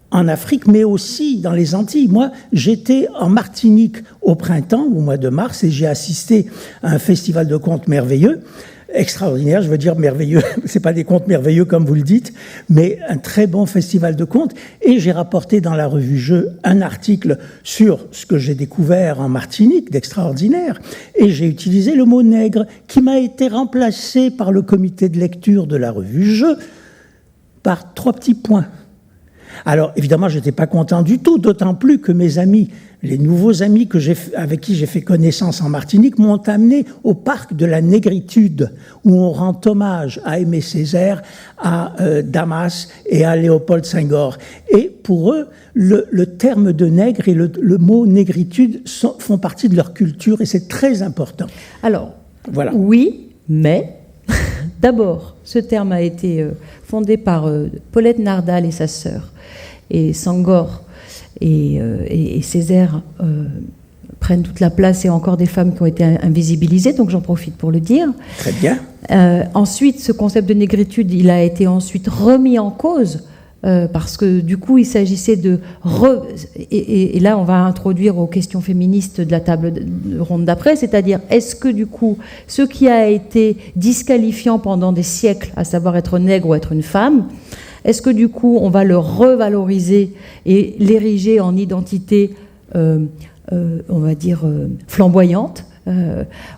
en Afrique, mais aussi dans les Antilles. Moi, j'étais en Martinique au printemps, au mois de mars, et j'ai assisté à un festival de contes merveilleux, extraordinaire, je veux dire merveilleux, c'est pas des contes merveilleux comme vous le dites, mais un très bon festival de contes, et j'ai rapporté dans la revue Jeu un article sur ce que j'ai découvert en Martinique d'extraordinaire, et j'ai utilisé le mot nègre, qui m'a été remplacé par le comité de lecture de la revue Jeu par 3 petits points. Alors, évidemment, je n'étais pas content du tout, d'autant plus que mes amis, les nouveaux amis avec qui j'ai fait connaissance en Martinique, m'ont amené au parc de la Négritude, où on rend hommage à Aimé Césaire, à Damas et à Léopold Senghor. Et pour eux, le terme de nègre et le mot négritude font partie de leur culture, et c'est très important. Alors, voilà. Oui, mais d'abord, ce terme a été fondé par Paulette Nardal et sa sœur. Et Senghor et Césaire prennent toute la place, et encore des femmes qui ont été invisibilisées, donc j'en profite pour le dire. Très bien. Ensuite, ce concept de négritude, il a été ensuite remis en cause, parce que du coup, il s'agissait de... Et là, on va introduire aux questions féministes de la table ronde d'après, c'est-à-dire, est-ce que du coup, ce qui a été disqualifiant pendant des siècles, à savoir être nègre ou être une femme, est-ce que du coup, on va le revaloriser et l'ériger en identité, on va dire, flamboyante,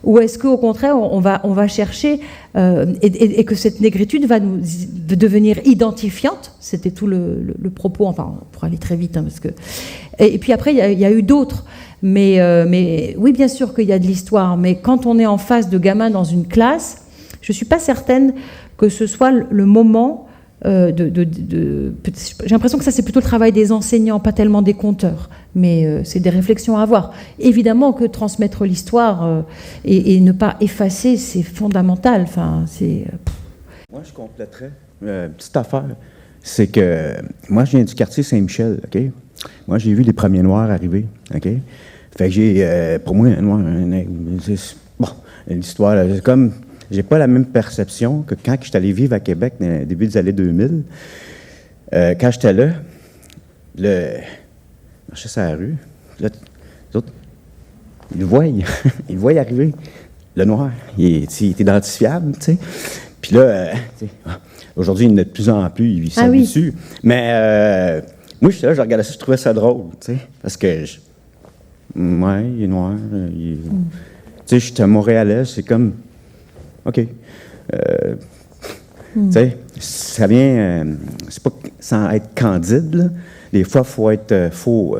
ou est-ce qu'au contraire, on va chercher, et que cette négritude va nous devenir identifiante? C'était tout le propos, enfin, pour aller très vite, hein, parce que... Et puis après, il y a eu d'autres. Mais oui, bien sûr qu'il y a de l'histoire, mais quand on est en face de gamins dans une classe, je ne suis pas certaine que ce soit le moment... j'ai l'impression que ça, c'est plutôt le travail des enseignants, pas tellement des conteurs, mais c'est des réflexions à avoir. Évidemment que transmettre l'histoire et ne pas effacer, c'est fondamental. Enfin, Moi, je compléterais petite affaire. C'est que moi, je viens du quartier Saint-Michel, OK? Moi, j'ai vu les premiers Noirs arriver, OK? Fait que j'ai, pour moi, un Noir, bon, l'histoire, là, c'est comme... J'ai pas la même perception que quand je suis allé vivre à Québec dans le début des années 2000. Quand j'étais là, je marchais sur la rue, là, les autres, ils le voient, ils le voient arriver. Le Noir, il est identifiable, tu sais. Puis là, aujourd'hui, il y en a de plus en plus, ils s'habituent. Oui. Mais moi, j'étais là, je regardais ça, je trouvais ça drôle, tu sais, parce que, ouais, il est noir. Tu sais, j'étais Montréalais, c'est comme... OK. Tu sais, ça vient... c'est pas sans être candide, là. Des fois, il faut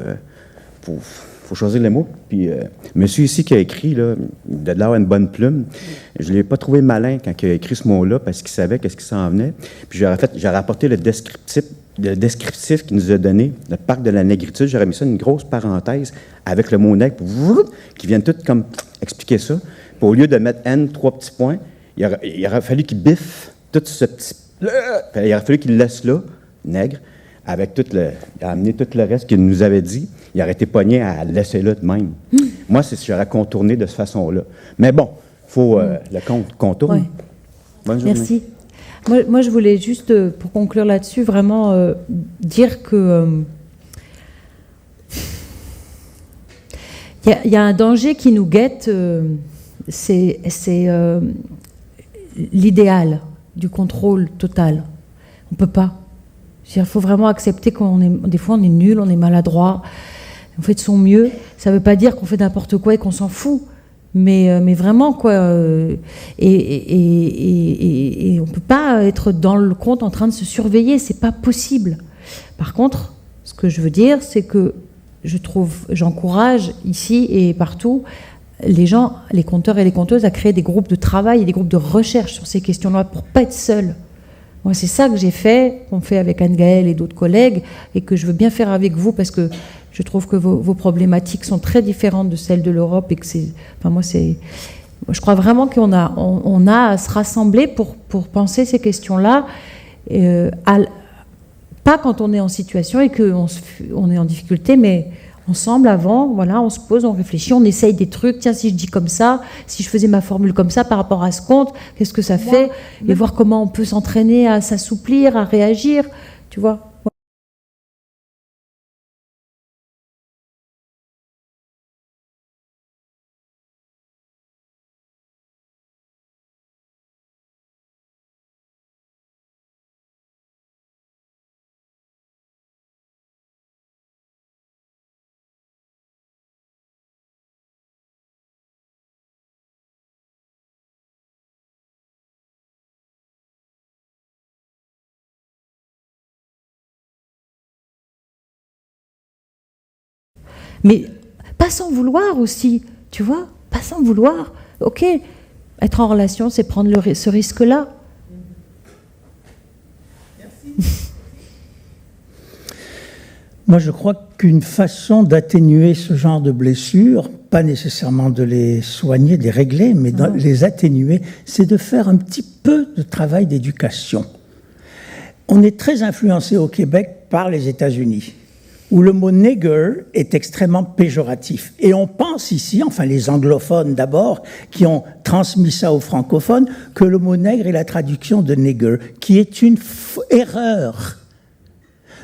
choisir les mots. Puis, monsieur ici qui a écrit, là, il a l'air une bonne plume. Je ne l'ai pas trouvé malin quand il a écrit ce mot-là, parce qu'il savait qu'est-ce qui s'en venait. Puis, j'ai rapporté le descriptif qu'il nous a donné, le parc de la négritude. J'aurais mis ça une grosse parenthèse avec le mot nègre, qui viennent tout comme expliquer ça. Puis, au lieu de mettre N, 3 petits points, il aurait fallu qu'il biffe tout ce petit... Il aurait fallu qu'il laisse là, nègre, avec il a amené tout le reste qu'il nous avait dit. Il aurait été pogné à le laisser là de même. Moi, j'aurais contourné de cette façon-là. Mais bon, il faut le contourne. Ouais. Bonne journée. Merci. Moi, je voulais juste, pour conclure là-dessus, vraiment dire que... Il y a un danger qui nous guette, c'est l'idéal du contrôle total. On ne peut pas. Il faut vraiment accepter des fois on est nul, on est maladroit, on fait de son mieux. Ça ne veut pas dire qu'on fait n'importe quoi et qu'on s'en fout, Mais vraiment, quoi. Et on ne peut pas être dans le conte en train de se surveiller, c'est pas possible. Par contre, ce que je veux dire, c'est que j'encourage ici et partout les gens, les conteurs et les conteuses, à créer des groupes de travail et des groupes de recherche sur ces questions-là pour pas être seuls. Moi, c'est ça que j'ai fait, qu'on fait avec Anne-Gaëlle et d'autres collègues, et que je veux bien faire avec vous, parce que je trouve que vos problématiques sont très différentes de celles de l'Europe, et que je crois vraiment qu'on a à se rassembler pour penser ces questions-là, pas quand on est en situation et qu'on est en difficulté, mais ensemble avant, voilà, on se pose, on réfléchit, on essaye des trucs. Tiens, si je dis comme ça, si je faisais ma formule comme ça par rapport à ce conte, qu'est-ce que ça fait? Et voir comment on peut s'entraîner à s'assouplir, à réagir, tu vois. Mais pas sans vouloir aussi, tu vois, pas sans vouloir. Ok, être en relation, c'est prendre ce risque-là. Merci. Moi, je crois qu'une façon d'atténuer ce genre de blessures, pas nécessairement de les soigner, de les régler, mais de les atténuer, c'est de faire un petit peu de travail d'éducation. On est très influencé au Québec par les États-Unis, où le mot « nigger » est extrêmement péjoratif. Et on pense ici, enfin les anglophones d'abord, qui ont transmis ça aux francophones, que le mot « nègre » est la traduction de « nigger », qui est une erreur.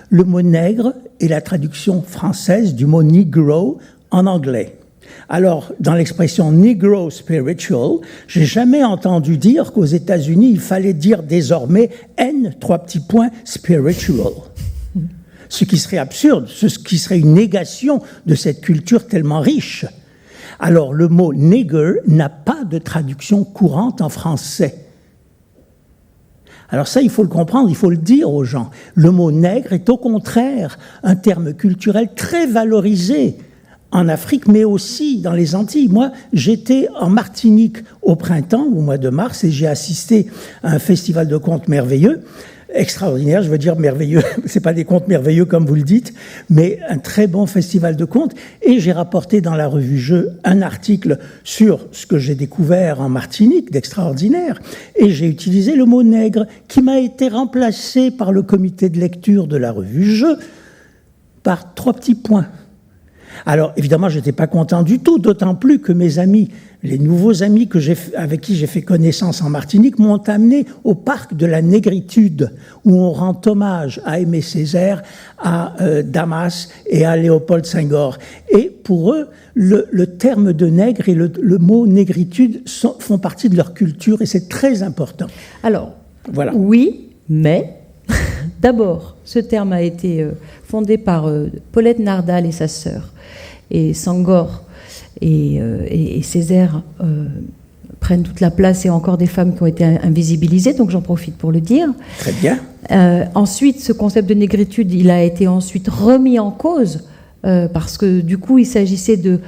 Le mot « nègre » est la traduction française du mot « negro » en anglais. Alors, dans l'expression « negro spiritual », j'ai jamais entendu dire qu'aux États-Unis, il fallait dire désormais « N, spiritual ». Ce qui serait absurde, ce qui serait une négation de cette culture tellement riche. Alors, le mot « nigger » n'a pas de traduction courante en français. Alors ça, il faut le comprendre, il faut le dire aux gens. Le mot « nègre » est au contraire un terme culturel très valorisé en Afrique, mais aussi dans les Antilles. Moi, j'étais en Martinique au printemps, au mois de mars, et j'ai assisté à un festival de contes merveilleux, extraordinaire, je veux dire merveilleux, c'est pas des contes merveilleux comme vous le dites, mais un très bon festival de contes, et j'ai rapporté dans la revue Jeu un article sur ce que j'ai découvert en Martinique d'extraordinaire, et j'ai utilisé le mot nègre, qui m'a été remplacé par le comité de lecture de la revue Jeu par 3 petits points. Alors, évidemment, je n'étais pas content du tout, d'autant plus que mes amis, les nouveaux amis avec qui j'ai fait connaissance en Martinique, m'ont amené au parc de la négritude, où on rend hommage à Aimé Césaire, à Damas et à Léopold Senghor. Et pour eux, le terme de nègre et le mot négritude font partie de leur culture, et c'est très important. Alors, voilà. Oui, mais d'abord, ce terme a été fondé par Paulette Nardal et sa sœur. Et Senghor et Césaire prennent toute la place, et encore des femmes qui ont été invisibilisées, donc j'en profite pour le dire. Très bien. Ensuite, ce concept de négritude, il a été ensuite remis en cause, parce que du coup, il s'agissait de...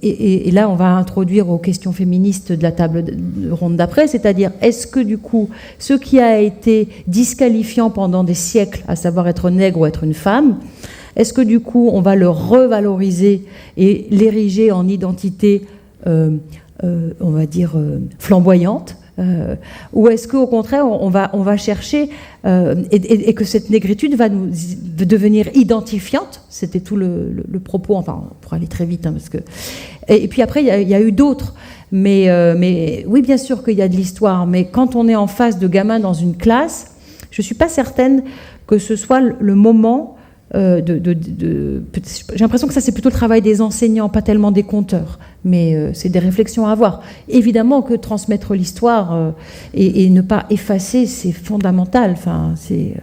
Et là, on va introduire aux questions féministes de la table ronde d'après, c'est-à-dire, est-ce que du coup, ce qui a été disqualifiant pendant des siècles, à savoir être nègre ou être une femme, est-ce que du coup, on va le revaloriser et l'ériger en identité, on va dire, flamboyante, ou est-ce qu'au contraire, on va chercher, et que cette négritude va nous devenir identifiante? C'était tout le propos, enfin, pour aller très vite, hein, parce que... Et puis après, il y a eu d'autres. Mais oui, bien sûr qu'il y a de l'histoire, mais quand on est en face de gamins dans une classe, je ne suis pas certaine que ce soit le moment... j'ai l'impression que ça, c'est plutôt le travail des enseignants, pas tellement des conteurs, mais c'est des réflexions à avoir. Évidemment que transmettre l'histoire et ne pas effacer, c'est fondamental. Enfin, c'est